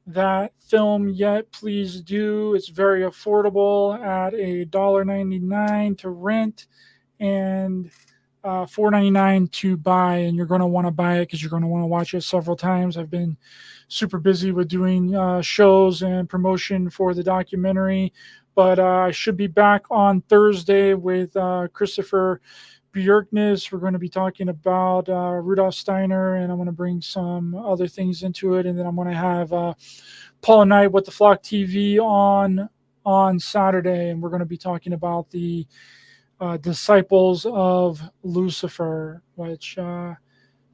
that film yet, please do. It's very affordable at $1.99 to rent, and $4.99 to buy, and you're going to want to buy it because you're going to want to watch it several times. I've been super busy with doing shows and promotion for the documentary, but I should be back on Thursday with Christopher Bjerknes. We're going to be talking about Rudolf Steiner, and I'm going to bring some other things into it, and then I'm going to have Paul Knight with the Flock TV on Saturday, and we're going to be talking about the Disciples of Lucifer, which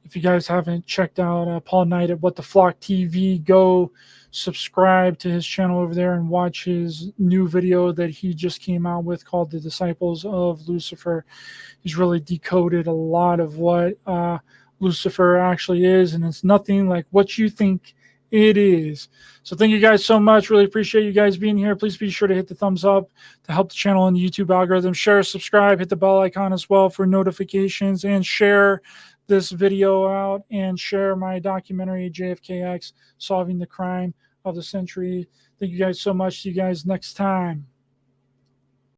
if you guys haven't checked out Paul Knight at What the Flock TV, go subscribe to his channel over there and watch his new video that he just came out with called The Disciples of Lucifer. He's really decoded a lot of what Lucifer actually is, and it's nothing like what you think it is. So thank you guys so much. Really appreciate you guys being here. Please be sure to hit the thumbs up to help the channel in the YouTube algorithm. Share, subscribe, hit the bell icon as well for notifications, and share this video out, and share my documentary JFKX, Solving the Crime of the Century. Thank you guys so much. See you guys next time.